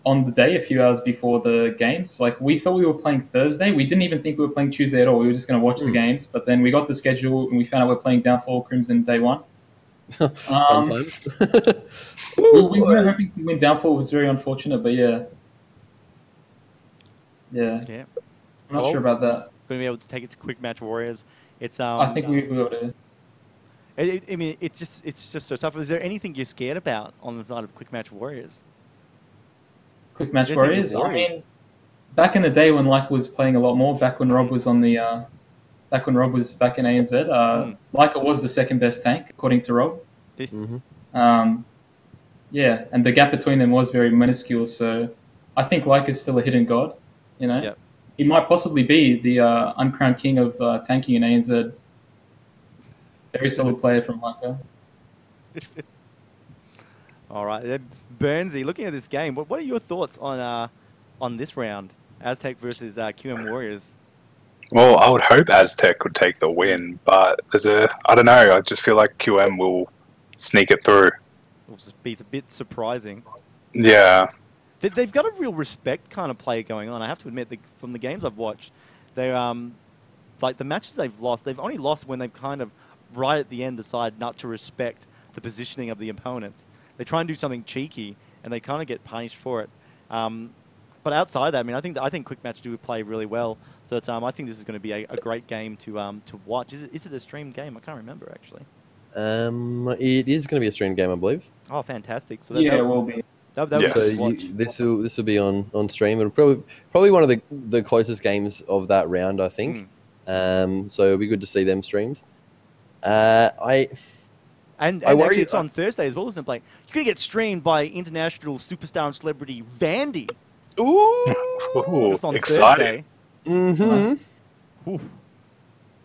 on the day, a few hours before the games. Like we thought we were playing Thursday. We didn't even think we were playing Tuesday at all. We were just going to watch the games. But then we got the schedule and we found out we're playing Downfall Crimson day 1. Sometimes. we were hoping to win Downfall. It was very unfortunate, but yeah. I'm not sure about that. Going to be able to take it to Quick Match Warriors. It's I think we'll be able to. I mean, it's just so tough. Is there anything you're scared about on the side of Quick Match Warriors? Quick Match Warriors. I mean, back in the day when Leica was playing a lot more, back when Rob was on the, back when Rob was back in ANZ, Leica was the second best tank according to Rob. Yeah, and the gap between them was very minuscule. So I think Leica's still a hidden god. You know, he might possibly be the uncrowned king of tanking in ANZ. Very solid player from Leica. All right, Burnsy, looking at this game, what are your thoughts on this round, Aztec versus QM Warriors? Well, I would hope Aztec could take the win, but I don't know. I just feel like QM will sneak it through. It'll just be a bit surprising. Yeah. They've got a real respect kind of play going on. I have to admit, from the games I've watched, they're like the matches they've lost, they've only lost when they've kind of right at the end decide not to respect the positioning of the opponents. They try and do something cheeky, and they kind of get punished for it. But outside of that, I mean, I think Quick Match do play really well. So it's, I think this is going to be a great game to watch. Is it a streamed game? I can't remember actually. It is going to be a streamed game, I believe. Oh, fantastic! So Yeah, it will be. That So this will be on stream. It'll probably one of the closest games of that round, I think. So it'll be good to see them streamed. And worry- actually, it's on Thursday as well, isn't it, Blake? You're going to get streamed by international superstar and celebrity Vandy. Ooh. Ooh, It's on exciting. Thursday. Nice. Ooh.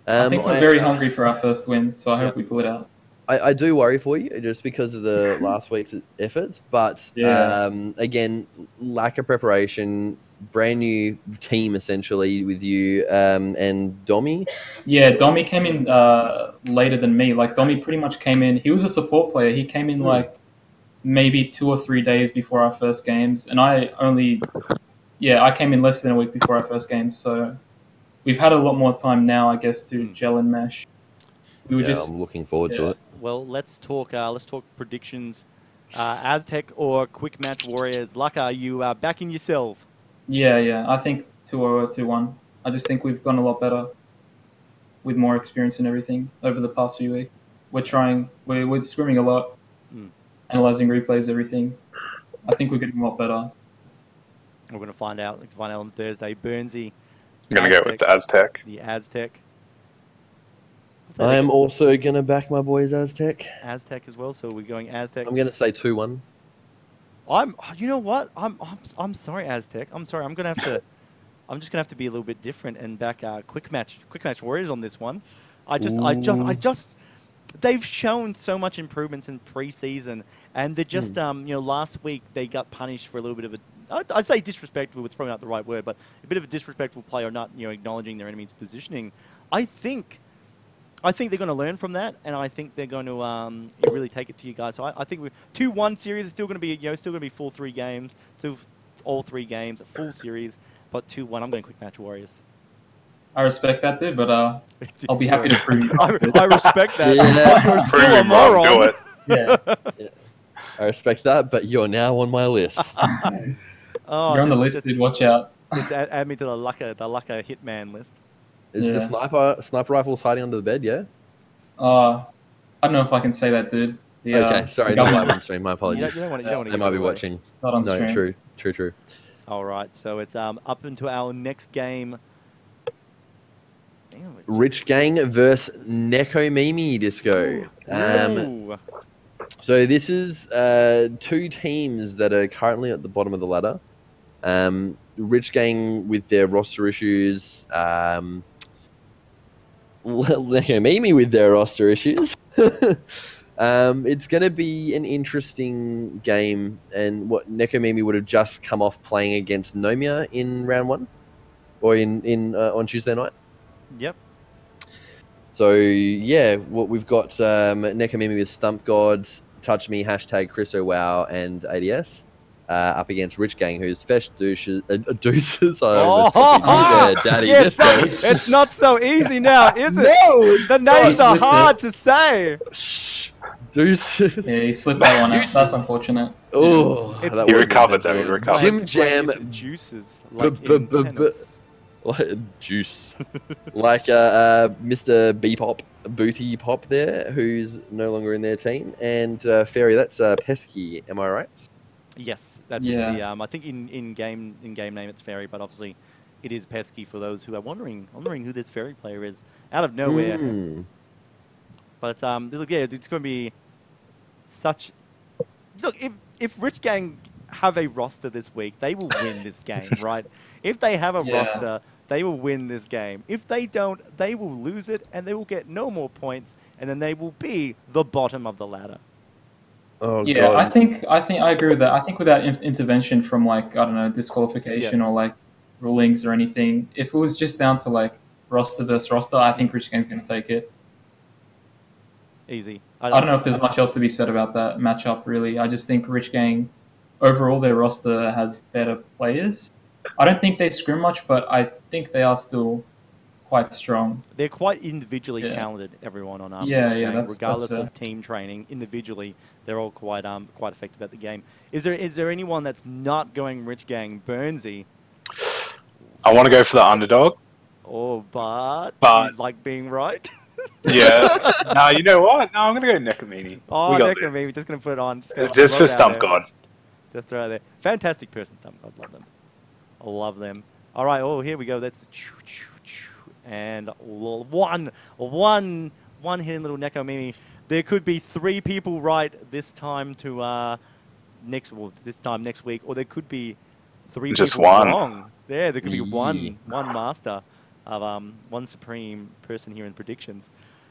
I think we're very hungry for our first win, so I hope we pull it out. I do worry for you just because of the last week's efforts, but again, lack of preparation, brand new team essentially with you and Domi. Yeah, Domi came in later than me. Like, Domi pretty much came in. He was a support player. He came in like maybe 2 or 3 days before our first games, and I came in less than a week before our first games. So we've had a lot more time now, I guess, to gel and mesh. I'm looking forward to it. Well, let's talk predictions. Aztec or Quick Match Warriors. Lucka, you are backing yourself. Yeah. I think 2-0 or 2-1. I just think we've gone a lot better with more experience and everything over the past few weeks. We're scrimming a lot, analyzing replays, everything. I think we're getting a lot better. We're going to find out on Thursday. Burnsy. I'm going to go with the Aztec. The Aztec. I am also going to back my boys Aztec. Aztec as well, so we're going Aztec. I'm going to say 2-1. You know what? I'm sorry, Aztec. I'm sorry. I'm just going to have to be a little bit different and back Quick Match Warriors on this one. They've shown so much improvements in preseason, and they're just last week they got punished for a little bit of I'd say disrespectful. It's probably not the right word, but a bit of a disrespectful play or not acknowledging their enemy's positioning. I think they're going to learn from that, and I think they're going to really take it to you guys. So I think 2-1 series is still going to be 4-3 games, all 3 games, a full series, but 2-1. I'm going Quick Match Warriors. I respect that, dude, but I'll be happy to prove you. I respect that. Yeah. You're still a moron. Do it. Yeah. I respect that, but you're now on my list. You're on the list, dude. Watch out. Just add me to the Lucka hitman list. Is the sniper rifles hiding under the bed? Yeah. I don't know if I can say that, dude. Okay, sorry, not live on stream. My apologies. You don't want to. They might be watching. Not on stream. True. All right, so it's up into our next game. Rich Gang versus Neko Mimi Disco. So this is 2 teams that are currently at the bottom of the ladder. Rich Gang with their roster issues. Neko Mimi with their roster issues. It's going to be an interesting game, and what Neko Mimi would have just come off playing against Nomiya in round 1, or on Tuesday night. Yep. So yeah, what we've got Neko Mimi with Stump Gods, Touch Me, #ChrisOWow, and ADS up against Rich Gang, who's Fesh Deuces. Daddy. Yeah, it's not so easy now, is it? No, the names are hard to say. Deuces. Yeah, he slipped that one out. That's unfortunate. Oh, He recovered though. He recovered. Jim Jam. Juices. Like tennis. Juice. Like Mr. Bebop, Booty Pop there, who's no longer in their team, and Fairy, that's Pesky, am I right? Yes, that's the I think in game name it's Fairy, but obviously it is Pesky for those who are wondering who this Fairy player is out of nowhere. But it's it's going to be such. Look, if Rich Gang have a roster this week, they will win this game, right? If they have a roster, they will win this game. If they don't, they will lose it, and they will get no more points, and then they will be the bottom of the ladder. Oh, yeah, God. I think I agree with that. I think without intervention from disqualification or rulings or anything, if it was just down to roster versus roster, I think Rich Gang's going to take it. Easy. I don't know if there's much else to be said about that matchup, really. I just think Rich Gang, overall, their roster has better players. I don't think they scrim much, but I think they are still quite strong. They're quite individually Yeah. talented, everyone on Yeah, Rich yeah, Gang, that's regardless fair. of team training. Individually, they're all quite effective at the game. Is there anyone that's not going Rich Gang? Burnsy, I want to go for the underdog. but But- you like being right. Yeah. No, you know what? No, I'm gonna go Nekamini. Oh, We got Necker, maybe just gonna put it on. this. Just Just throw for it out Stump there. God. Just throw it there. Fantastic person, Stump God. Love them. I love them. All right. Oh, here we go. That's the and one hidden little Neko Mimi. There could be 3 people right this time next week, or there could be 3 Just people one. wrong. There could be Yeah. one master of one supreme person here in predictions.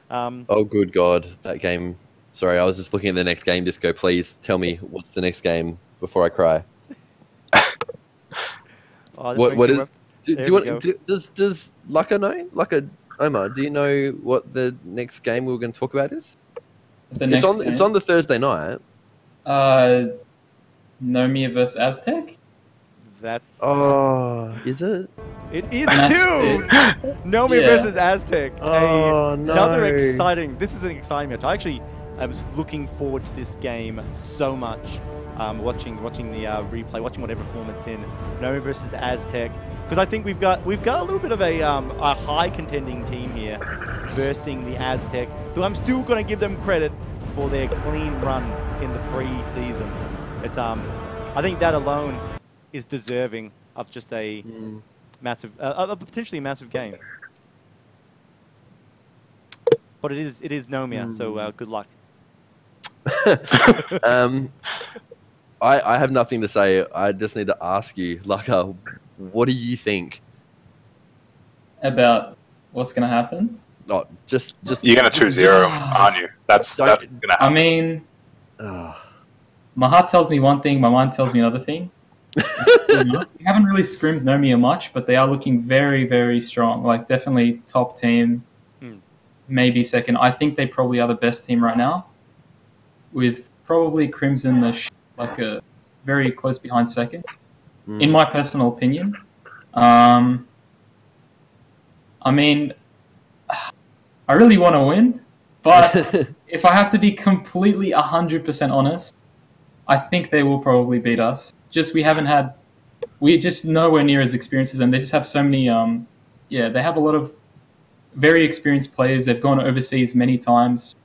Oh, good God, that game. Sorry, I was just looking at the next game. Disco, please tell me what's the next game before I cry. Oh, just What make what sure is? we're- Do there you we want? go. Does Lucka know? Lucka, Omar, do you know what the next game we were going to talk about is? The next It's on the Thursday night. Nomiya versus Aztec. That's Oh, is it? it is Match too. day. Nomi Yeah. versus Aztec. Oh, no. Another exciting. This is an exciting match. I actually am looking forward to this game so much. Watching the replay, watching whatever form it's in. Nomi versus Aztec, because I think we've got a little bit of a high contending team here versing the Aztec, who I'm still going to give them credit for their clean run in the pre-season. It's I think that alone is deserving of just a massive, a potentially massive game. But it is Nomiya, so good luck. I have nothing to say. I just need to ask you, Lucka, what do you think? About what's gonna happen? Oh, just You're gonna 2-0, aren't you? That's gonna I happen. mean, Ah. my heart tells me one thing, my mind tells me another thing. We haven't really scrimmed Nomiya much, but they are looking very, very strong. Like, definitely top team, maybe second. I think they probably are the best team right now, with probably Crimson like a very close behind second, in my personal opinion. I mean, I really want to win, but if I have to be completely 100% honest, I think they will probably beat us. We're just nowhere near as experienced as them. They just have so many, they have a lot of very experienced players. They've gone overseas many times.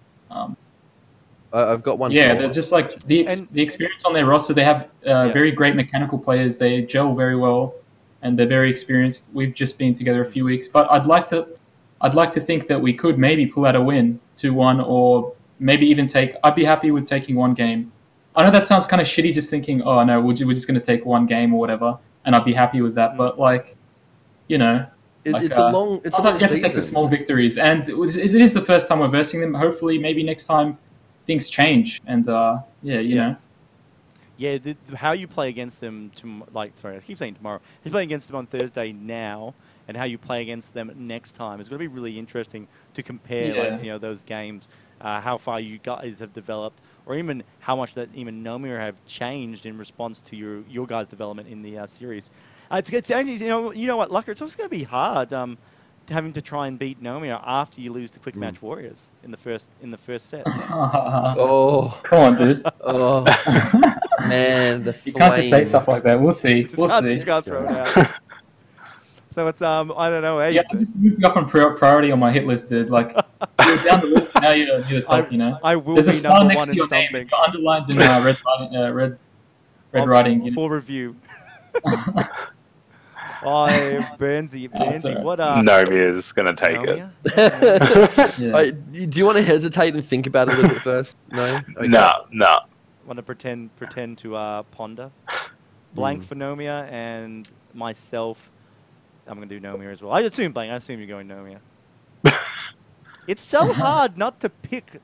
I've got one. Yeah, thought. they're just like the experience on their roster. They have very great mechanical players. They gel very well, and they're very experienced. We've just been together a few weeks, but I'd like to think that we could maybe pull out a win, 2-1, or maybe even I'd be happy with taking one game. I know that sounds kind of shitty, just thinking, oh no, we're just going to take one game or whatever, and I'd be happy with that. But like, you know. It's a long Sometimes you have to take the season. small victories, and it is the first time we're versing them. Hopefully, maybe next time things change, and you know. Yeah, how you play against them, I keep saying tomorrow. You play against them on Thursday now, and how you play against them next time is going to be really interesting to compare, those games, how far you guys have developed, or even how much that even Nomiya have changed in response to your guys' development in the series. It's actually, you know what, Lucker, it's also going to be hard having to try and beat Nomiya after you lose to Quick Match Warriors in the first set. Oh, Come on, dude. oh, man, the You can't just say flame. stuff like that. We'll see. Just We'll can't- see. just can't throw it out. So it's I don't know. Hey, Yeah, I just moved you up on priority on my hit list, dude. Like, you're down the list, now you're the top, you know? I will There's a be star number next one to in your name. something. It's underlined in red writing. You know? For review. Oh, Burnsy, sorry. what Nomiya's gonna take it. Nomiya? Yeah. Wait, do you want to hesitate and think about it a little bit first? No. Okay. No. Want to pretend to ponder? Blank for Nomiya, and myself, I'm gonna do Nomiya as well. I assume Blank. I assume you're going Nomiya. It's so hard not to pick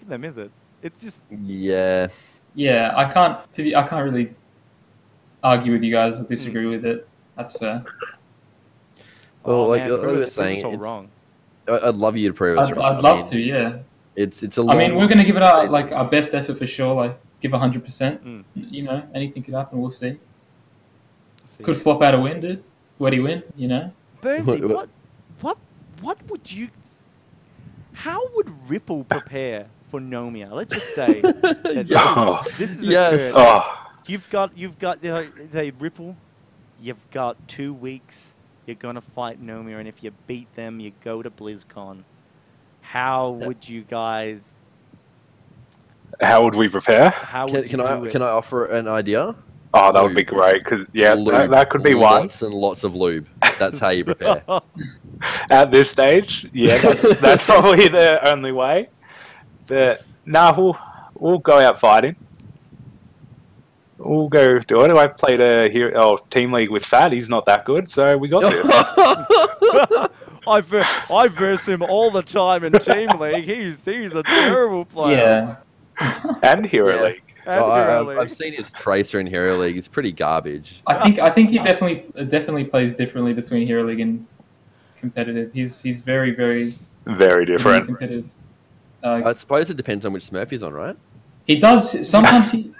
them, is it? It's just Yeah. Yeah, I can't really argue with you guys or disagree with it. That's fair. Well, like man, I prove us- was prove us saying, all it's- wrong. I'd love you to prove us I'd wrong. I love mean, to, yeah. It's a long. I mean, we're going to give it our season. our best effort for sure. Like, give 100%. You know, anything could happen. We'll see. See. Could flop out a win, dude. Sweaty win. You know. Burnsy, What- what what would you? How would Ripple prepare for Nomia? Let's just say that this is occurred. You've got they Ripple. You've got 2 weeks. You're gonna fight Nomia, and if you beat them, you go to BlizzCon. How would you guys? How would we prepare? Can I offer an idea? Oh, that would be great, because that could be one. Lots and lots of lube. That's how you prepare. At this stage, yeah, that's probably the only way. But we'll go out fighting. We'll go do it. I played a team league with Fat. He's not that good, so we got this. I verse him all the time in team league. He's a terrible player. Yeah. And Hero League. I've seen his tracer in Hero League. It's pretty garbage. I think he definitely plays differently between Hero League and competitive. He's very different. Competitive. I suppose it depends on which Smurf he's on, right? He does sometimes. He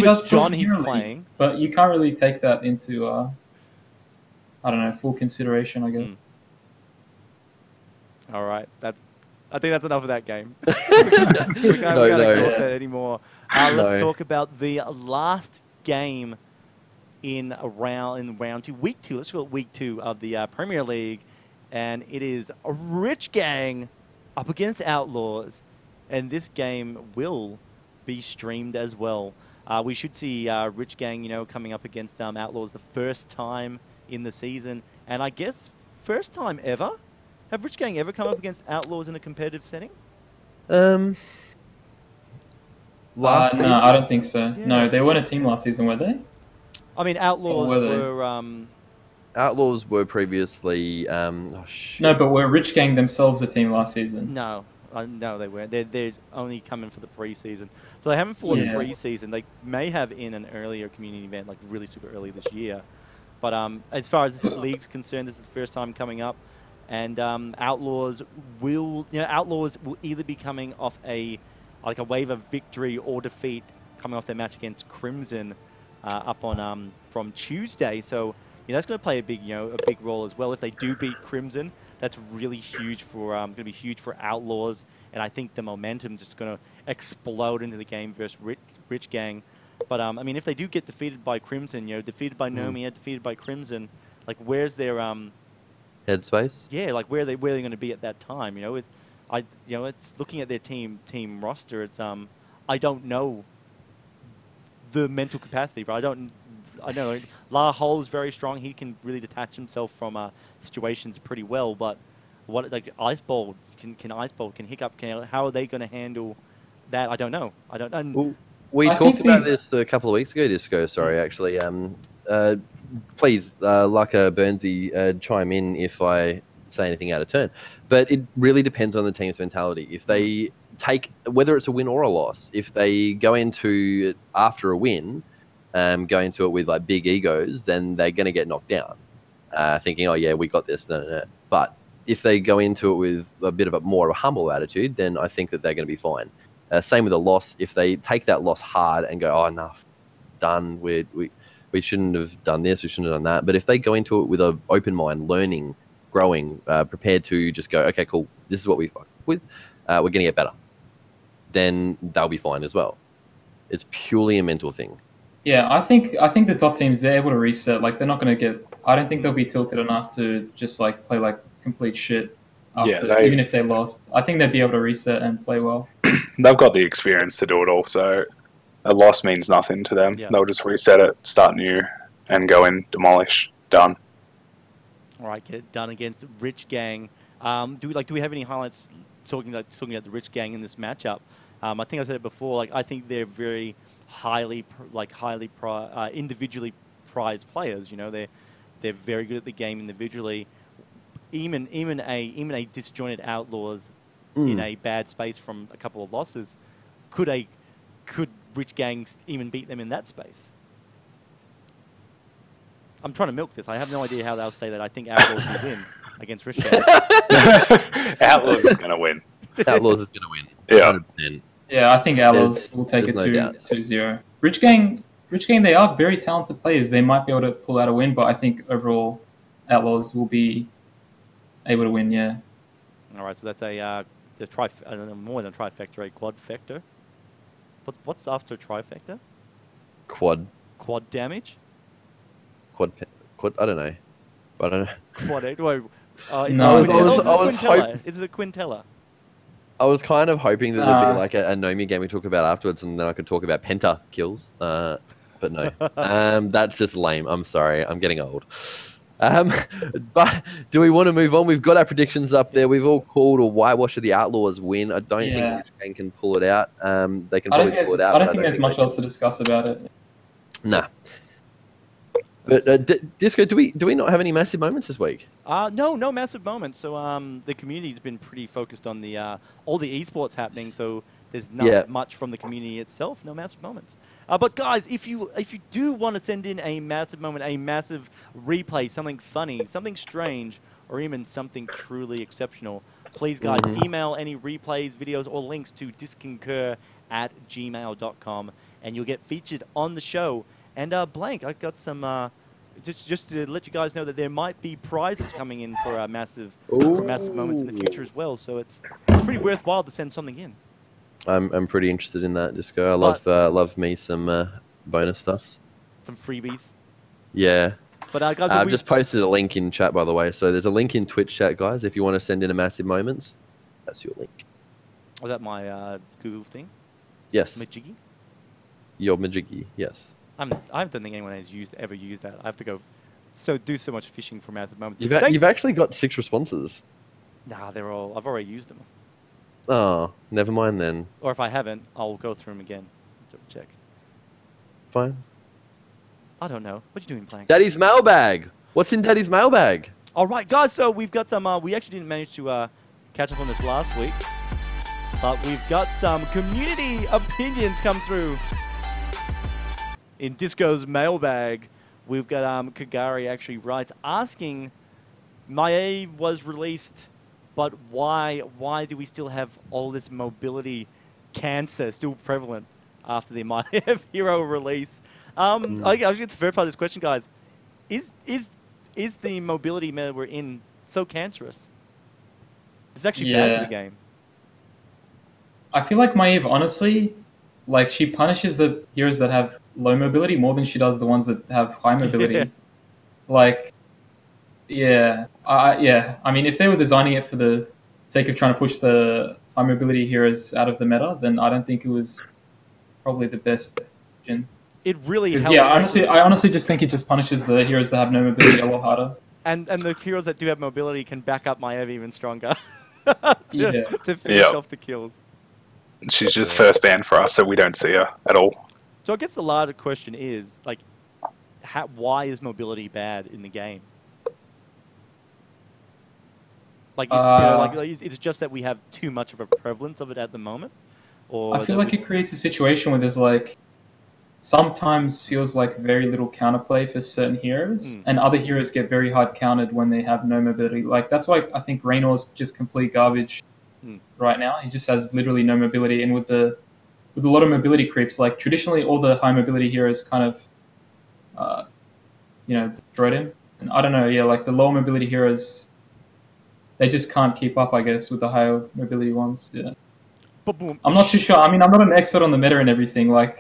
does John he's League, playing, but you can't really take that into I don't know, full consideration, I guess. All right, I think that's enough of that game. we can't exhaust that anymore. Let's talk about the last game in round 2, week 2. Let's call it week 2 of the Premier League, and it is a Rich Gang up against Outlaws, and this game will be streamed as well. We should see Rich Gang, coming up against Outlaws the first time in the season, and I guess first time ever. Have Rich Gang ever come up against Outlaws in a competitive setting? No, I don't think so. Yeah. No, they weren't a team last season, were they? I mean, Outlaws were Outlaws were previously. No, but were Rich Gang themselves a team last season? No, no, they weren't. They're only coming for the preseason, so they haven't fought in preseason. They may have in an earlier community event, like really super early this year. But as far as this league's concerned, this is the first time coming up. And Outlaws will either be coming off a wave of victory or defeat, coming off their match against Crimson up on from Tuesday. So that's going to play a big role as well. If they do beat Crimson, that's really huge for going to be huge for Outlaws. And I think the momentum's just going to explode into the game versus Rich Gang. But I mean, if they do get defeated by Crimson, defeated by Nomia, defeated by Crimson, like where's their headspace? Yeah, like where are they going to be at that time? It's looking at their team roster. It's I don't know the mental capacity, right? I know La Hole's very strong. He can really detach himself from situations pretty well. But what Icebolt can Hiccup? How are they going to handle that? I don't know. I don't know. Well, we talked about this a couple of weeks ago, Disco. Sorry, actually. Please, Laka Burnsy, chime in if I say anything out of turn. But it really depends on the team's mentality. If they take, whether it's a win or a loss, if they go into it after a win, go into it with like big egos, then they're going to get knocked down, thinking, oh yeah, we got this. No. But if they go into it with a bit of a more of a humble attitude, then I think that they're going to be fine. Same with a loss. If they take that loss hard and go, oh, enough, done, we shouldn't have done this, we shouldn't have done that. But if they go into it with an open mind, learning, growing, prepared to just go, okay, cool, this is what we fucked with, we're going to get better, then they'll be fine as well. It's purely a mental thing. Yeah, I think the top teams, they're able to reset. Like, they're not going to get... I don't think they'll be tilted enough to just, like, play, like, complete shit after, even if they lost. I think they'd be able to reset and play well. They've got the experience to do it all, so... A loss means nothing to them. Yeah. They'll just reset it, start new, and go in, demolish, done. All right, get it done against Rich Gang. Do we have any highlights talking about the Rich Gang in this matchup? I think I said it before. I think they're very individually prized players. They're very good at the game individually. Even a disjointed Outlaws in a bad space from a couple of losses, could Rich Gangs even beat them in that space? I'm trying to milk this. I have no idea how they'll say that. I think Outlaws will win against Rich Gang. Outlaws is going to win. Outlaws is going to win. Yeah. 100%. Yeah, I think Outlaws will take it 2-0. Rich Gang, they are very talented players. They might be able to pull out a win, but I think overall Outlaws will be able to win, yeah. All right, so that's a I don't know, more than a trifecta, a quadfecta. What's after trifecta? Quad. Quad damage? Quad. I don't know. I don't know. Quad 8? Wait, No, is it was quintella? Is it a quintella? I was kind of hoping that there'd be like a Nomi game we talk about afterwards, and then I could talk about penta kills. But no, that's just lame. I'm sorry, I'm getting old. But do we want to move on? We've got our predictions up there. We've all called a whitewash of the Outlaws win. I don't think Rich Gang can pull it out. They can probably pull it out. I don't think there's much else to discuss about it. Nah. But Disco, do we not have any massive moments this week? No massive moments. So the community's been pretty focused on the all the esports happening. So there's not much from the community itself. No massive moments. But guys, if you do want to send in a massive moment, a massive replay, something funny, something strange, or even something truly exceptional, please guys email any replays, videos, or links to disconcur@gmail.com, and you'll get featured on the show. And Blank, I've got some just to let you guys know that there might be prizes coming in for massive moments in the future as well. So it's pretty worthwhile to send something in. I'm pretty interested in that, Disco. I love me some bonus stuffs. Some freebies. Yeah. But guys, I've just posted a link in chat, by the way. So there's a link in Twitch chat, guys. If you want to send in a massive moments, that's your link. Was that my Google thing? Yes. Majiggy? Your Majiggy, yes. I don't think anyone has ever used that. I have to go do so much fishing for massive moments. You've actually got 6 responses. Nah, I've already used them. Oh, never mind then. Or if I haven't, I'll go through them again to check. Fine. I don't know. What are you doing, Plank? Daddy's mailbag. What's in Daddy's mailbag? All right, guys. So we've got some. We actually didn't manage to catch up on this last week, but we've got some community opinions come through. In Disco's mailbag, we've got Kagari actually writes asking, Mae was released, but why do we still have all this mobility cancer still prevalent after the My Hero release? I was going to verify this question, guys. Is the mobility meta we're in so cancerous? It's actually bad for the game. I feel like Maeve, honestly, like she punishes the heroes that have low mobility more than she does the ones that have high mobility. Like, I mean, if they were designing it for the sake of trying to push the high mobility heroes out of the meta, then I don't think it was probably the best option. It really helps. Yeah, I honestly just think it just punishes the heroes that have no mobility a lot harder. And the heroes that do have mobility can back up Maeve even stronger to finish off the kills. She's just first ban for us, so we don't see her at all. So I guess the larger question is, like, why is mobility bad in the game? Like, is it just that we have too much of a prevalence of it at the moment? Or I feel like it creates a situation where there's like, sometimes feels like very little counterplay for certain heroes, and other heroes get very hard countered when they have no mobility. Like, that's why I think Raynor's just complete garbage right now. He just has literally no mobility, and with a lot of mobility creeps, like traditionally all the high mobility heroes kind of, destroyed him. And I don't know, like the low mobility heroes, they just can't keep up, I guess, with the higher mobility ones. Yeah. I'm not too sure. I mean, I'm not an expert on the meta and everything. I'm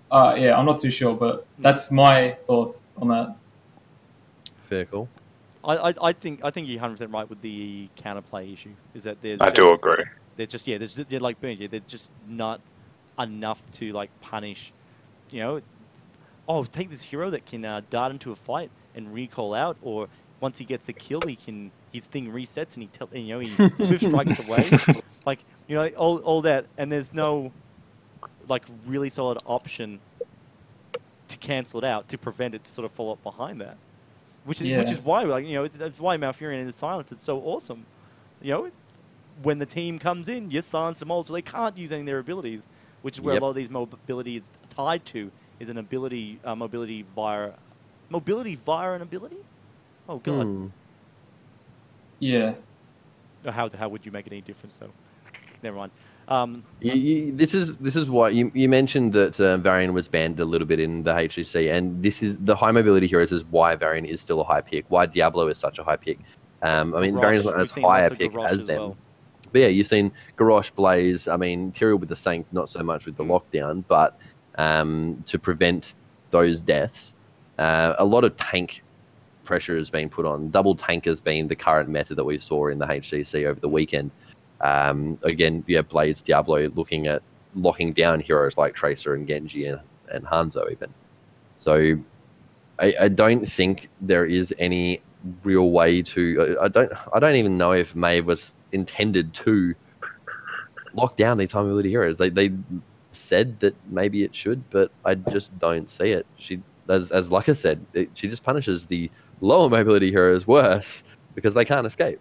not too sure, but that's my thoughts on that. Fair call. I think you're 100% right with the counterplay issue. Is that I do agree. There's just they're like Burn. There's just not enough to like punish. Take this hero that can dart into a fight and recall out, or once he gets the kill, his thing resets and he swift strikes away. Like all that, and there's no like really solid option to cancel it out to prevent it to sort of follow up behind that. Which is why that's why Malfurion in the silence is so awesome. When the team comes in, you silence them all, so they can't use any of their abilities, which is where a lot of these mobility is tied to, is an ability, mobility via an ability? Oh, God. Yeah. How would you make it any difference, though? Never mind. This is why you mentioned that Varian was banned a little bit in the HCC, and this is the high mobility heroes is why Varian is still a high pick, why Diablo is such a high pick. I mean, Garrosh, Varian's not we've as seen high a lots of pick Garrosh as as them. well. But yeah, you've seen Garrosh, Blaze. I mean, Tyrael with the Saints, not so much with the lockdown, but to prevent those deaths, a lot of tank pressure has been put on. Double tank has been the current method that we saw in the HCC over the weekend. Again, yeah, Blades, Diablo looking at locking down heroes like Tracer and Genji and Hanzo even. So I don't think there is any real way to. I don't even know if Maeve was intended to lock down these high mobility heroes. They said that maybe it should, but I just don't see it. She, as Lucka said, she just punishes the lower mobility heroes worse because they can't escape.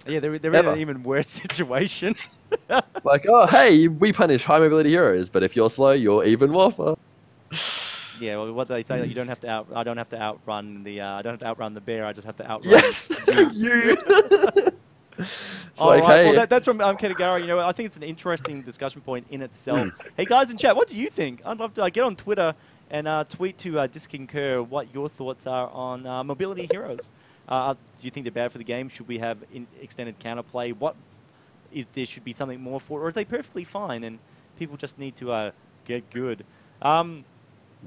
Yeah, they're in an even worse situation. Like, oh hey, we punish high mobility heroes, but if you're slow, you're even more. Yeah, well, what they say, like, you don't have to I don't have to outrun the. I don't have to outrun the bear. I just have to outrun Yes, you. All right, hey. Well, that's from Ketagara. You know, I think it's an interesting discussion point in itself. Hey, guys in chat, what do you think? I'd love to get on Twitter and tweet to Disconcur what your thoughts are on mobility heroes. Do you think they're bad for the game? Should we have extended counterplay? There should be something more for it? Or are they perfectly fine and people just need to get good?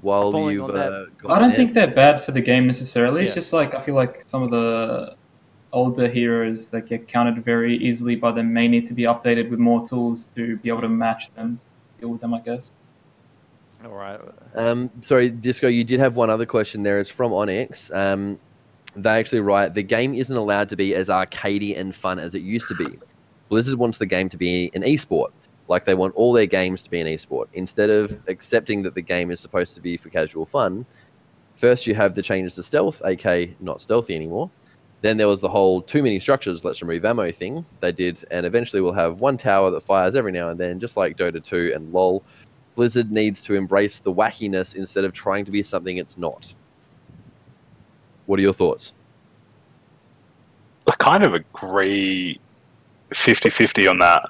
While you've I don't think they're bad for the game necessarily. Yeah. It's just like I feel like some of the older heroes that get countered very easily by them may need to be updated with more tools to be able to match them, deal with them, I guess. All right. Sorry, Disco, you did have one other question there. It's from Onyx. They actually write, the game isn't allowed to be as arcadey and fun as it used to be. Blizzard wants the game to be an esport. Like they want all their games to be an esport. Instead of accepting that the game is supposed to be for casual fun, first you have the changes to stealth, aka not stealthy anymore. Then there was the whole too many structures, let's remove ammo thing they did, and eventually we'll have one tower that fires every now and then, just like Dota 2 and LoL. Blizzard needs to embrace the wackiness instead of trying to be something it's not. What are your thoughts? I kind of agree 50-50 on that.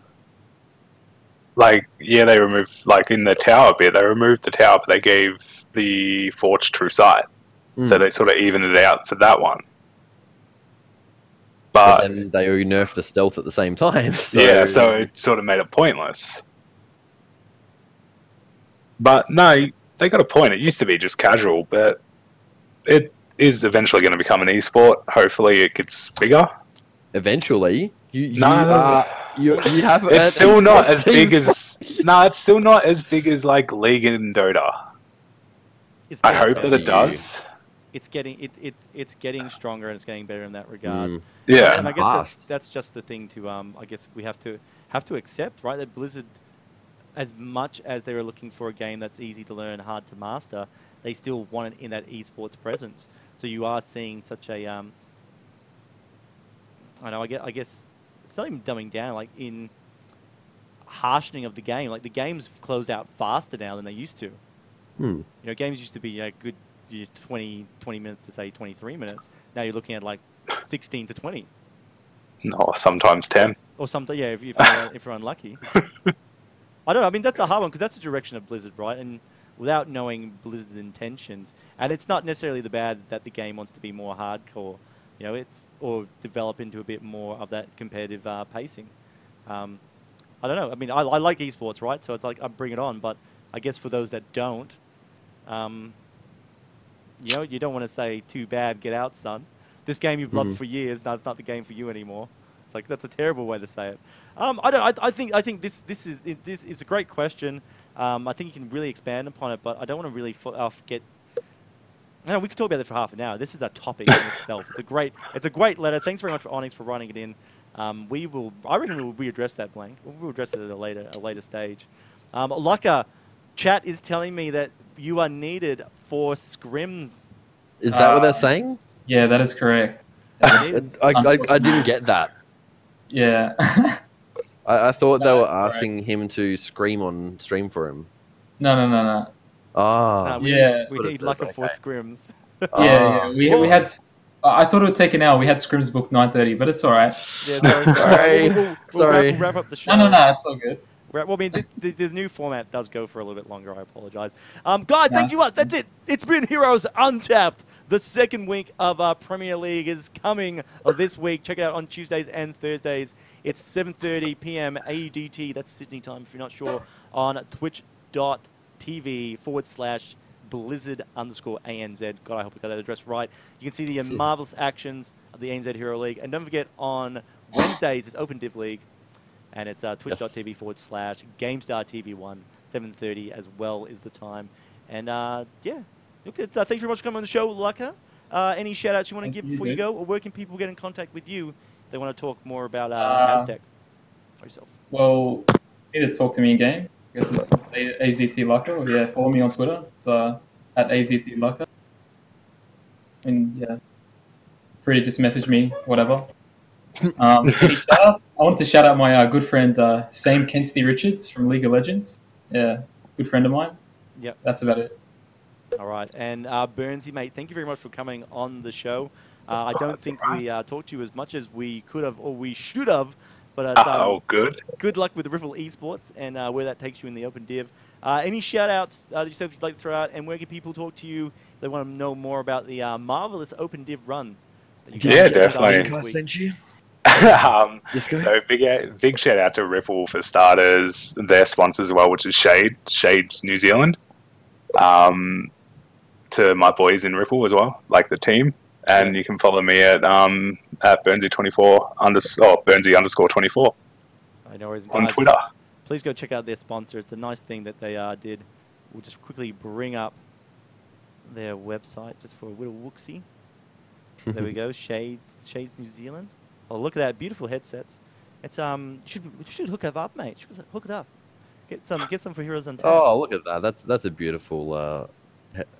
Like, yeah, they removed, like in the tower bit, they removed the tower, but they gave the Forge True Sight. So they sort of evened it out for that one. But then they nerfed the stealth at the same time. So... Yeah, so it sort of made it pointless. But no, they got a point. It used to be just casual, but it is eventually going to become an esport. Hopefully it gets bigger. Eventually? You have. It's still not as big as. No, it's still not as big as like League and Dota. I hope that it does. It's getting stronger and it's getting better in that regard. Yeah, and I guess that's just the thing to I guess we have to accept, right? That Blizzard, as much as they were looking for a game that's easy to learn, hard to master, they still want it in that esports presence. So you are seeing such a I guess it's not even dumbing down, like in harshening of the game. Like the games close out faster now than they used to. You know, games used to be good 20 minutes to say 23 minutes. Now you're looking at like 16 to 20. No, sometimes 10. Or sometimes, yeah, if you're unlucky. I don't know. I mean, that's a hard one because that's the direction of Blizzard, right? And without knowing Blizzard's intentions, and it's not necessarily the bad that the game wants to be more hardcore. You know, or develop into a bit more of that competitive pacing. I don't know. I mean, I like esports, right? So it's like, I bring it on. But I guess for those that don't, you know, you don't want to say, too bad, get out, son. This game you've loved for years, now it's not the game for you anymore. It's like, that's a terrible way to say it. I think this is a great question. I think you can really expand upon it, but I don't want to really get... No, we could talk about it for half an hour. This is a topic in itself. It's a great letter. Thanks very much for Onyx for writing it in. I reckon we'll readdress that blank. We'll address it at a later stage. Lucka, chat is telling me that you are needed for scrims. Is that what they're saying? Yeah, that is correct. I didn't get that. Yeah. I thought they were asking him to scream on stream for him. No. Ah. We need Lucka for scrims. Yeah. We had... I thought it would take an hour. We had scrims booked 9:30, but it's all right. Yeah, sorry. We'll wrap up the show. No, it's all good. Well, I mean, the new format does go for a little bit longer. I apologize. Guys, thank you. That's it. It's been Heroes Untapped. The second week of our Premier League is coming this week. Check it out on Tuesdays and Thursdays. It's 7:30 p.m. AEDT. That's Sydney time if you're not sure. On twitch.tv/Blizzard_ANZ. God, I hope we got that address right. You can see the marvelous actions of the ANZ Hero League. And don't forget, on Wednesdays, it's Open Div League. And it's twitch.tv/GameStarTV1, 7:30 as well is the time. And yeah, look, thanks very much for coming on the show, Lucka. Any shout-outs you want to give before you go? Or where can people get in contact with you if they want to talk more about Aztec or yourself? Well, either talk to me in game. I guess it's AZT Lucka, or yeah, follow me on Twitter. It's at AZT Lucka. And yeah, free to just message me, whatever. Any shout-outs? I wanted to shout out my good friend Sam Kensty Richards from League of Legends. Yeah, good friend of mine. Yep. That's about it. All right. And Burnsy, mate, thank you very much for coming on the show. I don't think we talked to you as much as we could have or we should have. But good. Good luck with Ripple Esports and where that takes you in the Open Div. Any shout-outs that you'd like to throw out, and where can people talk to you if they want to know more about the marvelous Open Div run? That you Yeah, definitely. I sent you. So big shout out to Ripple for starters, their sponsors as well, which is Shade's New Zealand. To my boys in Ripple as well, like the team, and you can follow me at Burnsy24 Burnsy_24 I know, on Twitter. Please go check out their sponsor. It's a nice thing that they did. We'll just quickly bring up their website just for a little wooksy. There we go, Shades New Zealand. Oh, look at that, beautiful headsets. It's should hook it up, mate. Should hook it up. Get some for Heroes Untapped. Oh, look at that. That's a beautiful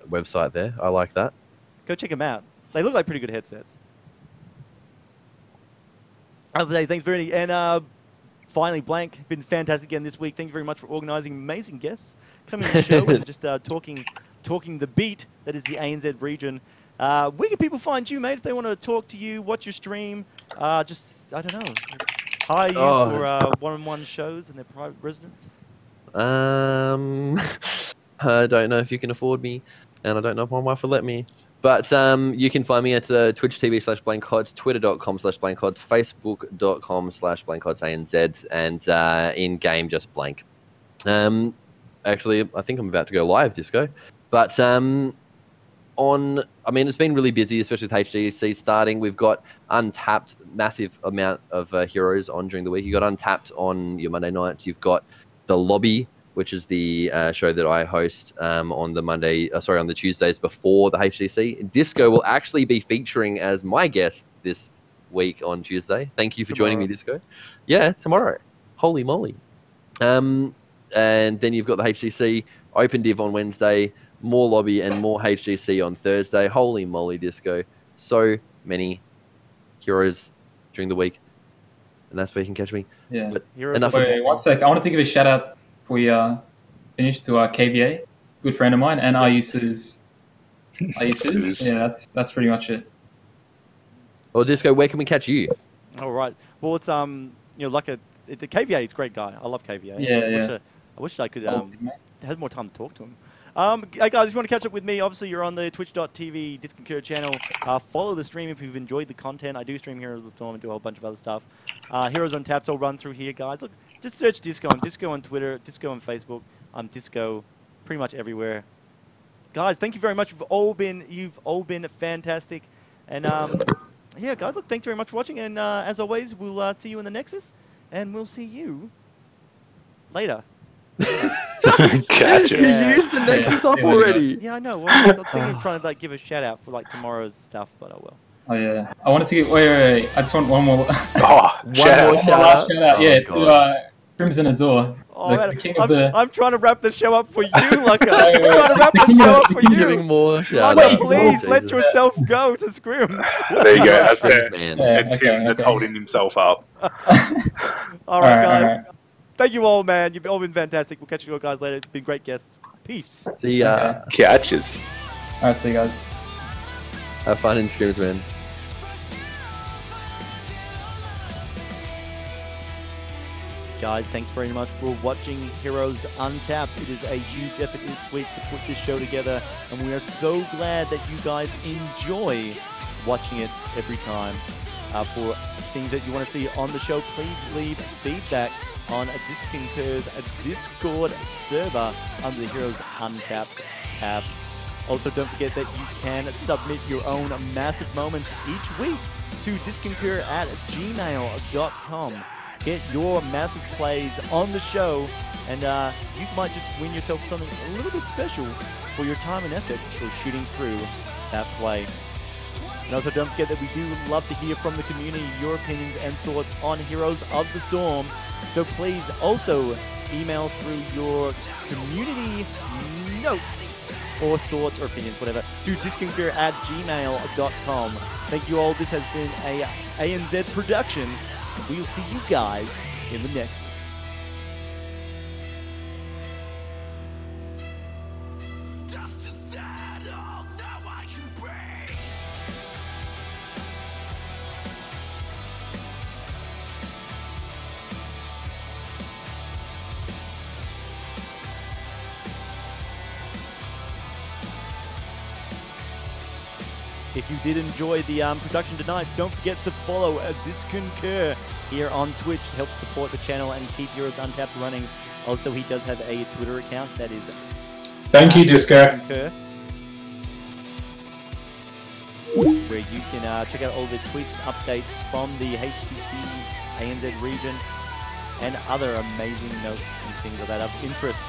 website there. I like that. Go check them out. They look like pretty good headsets. Thanks very much. And finally, Blank, been fantastic again this week. Thank you very much for organising amazing guests coming on the show and just talking the beat that is the ANZ region. Where can people find you, mate, if they want to talk to you, watch your stream, just, I don't know, hire you for one-on-one shows in their private residence? I don't know if you can afford me, and I don't know if my wife will let me. But you can find me at Twitch TV/BlankHods, Twitter.com/BlankHods, Facebook.com/BlankHodsANZ, and in-game just Blank. Actually, I think I'm about to go live, Disco. But I mean, it's been really busy, especially with HGC starting. We've got Untapped, massive amount of heroes on during the week. You've got Untapped on your Monday nights. You've got The Lobby, which is the show that I host on the Tuesdays before the HGC. Disco will actually be featuring as my guest this week on Tuesday. Thank you for joining me, Disco. Yeah, tomorrow. Holy moly. And then you've got the HGC, Open Div on Wednesday, more Lobby and more HGC on Thursday. Holy moly, Disco. So many heroes during the week. And that's where you can catch me. Yeah. But wait, 1 sec. I wanted to give a shout out before we finish to KVA, good friend of mine, and Ayusu's. Yeah, that's pretty much it. Well, Disco, where can we catch you? All right. Well, it's the KVA is a great guy. I love KVA. Yeah, I wish I could had more time to talk to him. Hey guys, if you want to catch up with me, obviously you're on the twitch.tv Disconcur channel. Follow the stream if you've enjoyed the content. I do stream Heroes of the Storm and do a whole bunch of other stuff. Heroes Untapped, I'll run through here, guys. Look, just search Disco. I'm Disco on Twitter, Disco on Facebook. I'm Disco pretty much everywhere. Guys, thank you very much. You've all been fantastic. And yeah, guys, look, thanks very much for watching. And as always, we'll see you in the Nexus. And we'll see you later. Catch You used the Nexus off already. Yeah, I know. Well, I was thinking of trying to give a shout out for tomorrow's stuff, but I will. Oh yeah, I wanted to give. Wait! I just want one more. One more shout out. Yeah, God. to Crimson Azure, Oh, the man, king of the. I'm trying to wrap the show up for you, Lucka. I'm trying to wrap the show up for Giving you. more shout Lucka, outs. please Oh, let Jesus. yourself go to Scrim. There you go. That's Thanks, it. man. Yeah, It's him that's holding himself up. All right, guys. Alright. Thank you all, man. You've all been fantastic. We'll catch you guys later. You've been great guests. Peace. See ya. Okay. Catches. All right, see you guys. Have fun in scrims, man. Guys, thanks very much for watching Heroes Untapped. It is a huge effort each week to put this show together, and we are so glad that you guys enjoy watching it every time. For things that you want to see on the show, please leave feedback on Disconcur's Discord server under the Heroes Untapped tab. Also, don't forget that you can submit your own massive moments each week to disconcur@gmail.com. Get your massive plays on the show, and you might just win yourself something a little bit special for your time and effort for shooting through that play. And also, don't forget that we do love to hear from the community, your opinions and thoughts on Heroes of the Storm. So please also email through your community notes or thoughts or opinions, whatever, to disconcur@gmail.com. Thank you all. This has been a ANZ production. We'll see you guys in the Nexus. If you did enjoy the production tonight, don't forget to follow Disconcur here on Twitch to help support the channel and keep Heroes Untapped running. Also, he does have a Twitter account that is... Thank you, Disco. Where you can check out all the tweets and updates from the HTC ANZ region and other amazing notes and things like that of interest.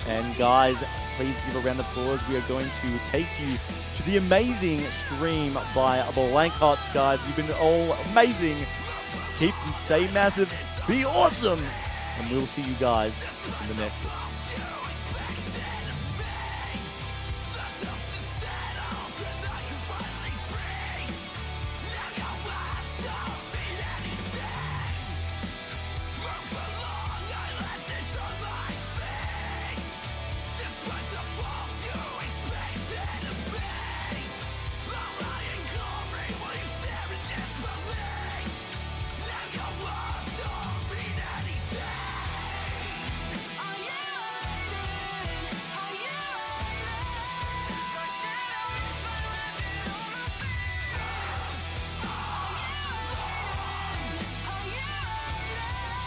And guys, please give a round of applause. We are going to take you to the amazing stream by Blank Hots, guys. You've been all amazing. Stay massive, be awesome, and we'll see you guys in the next.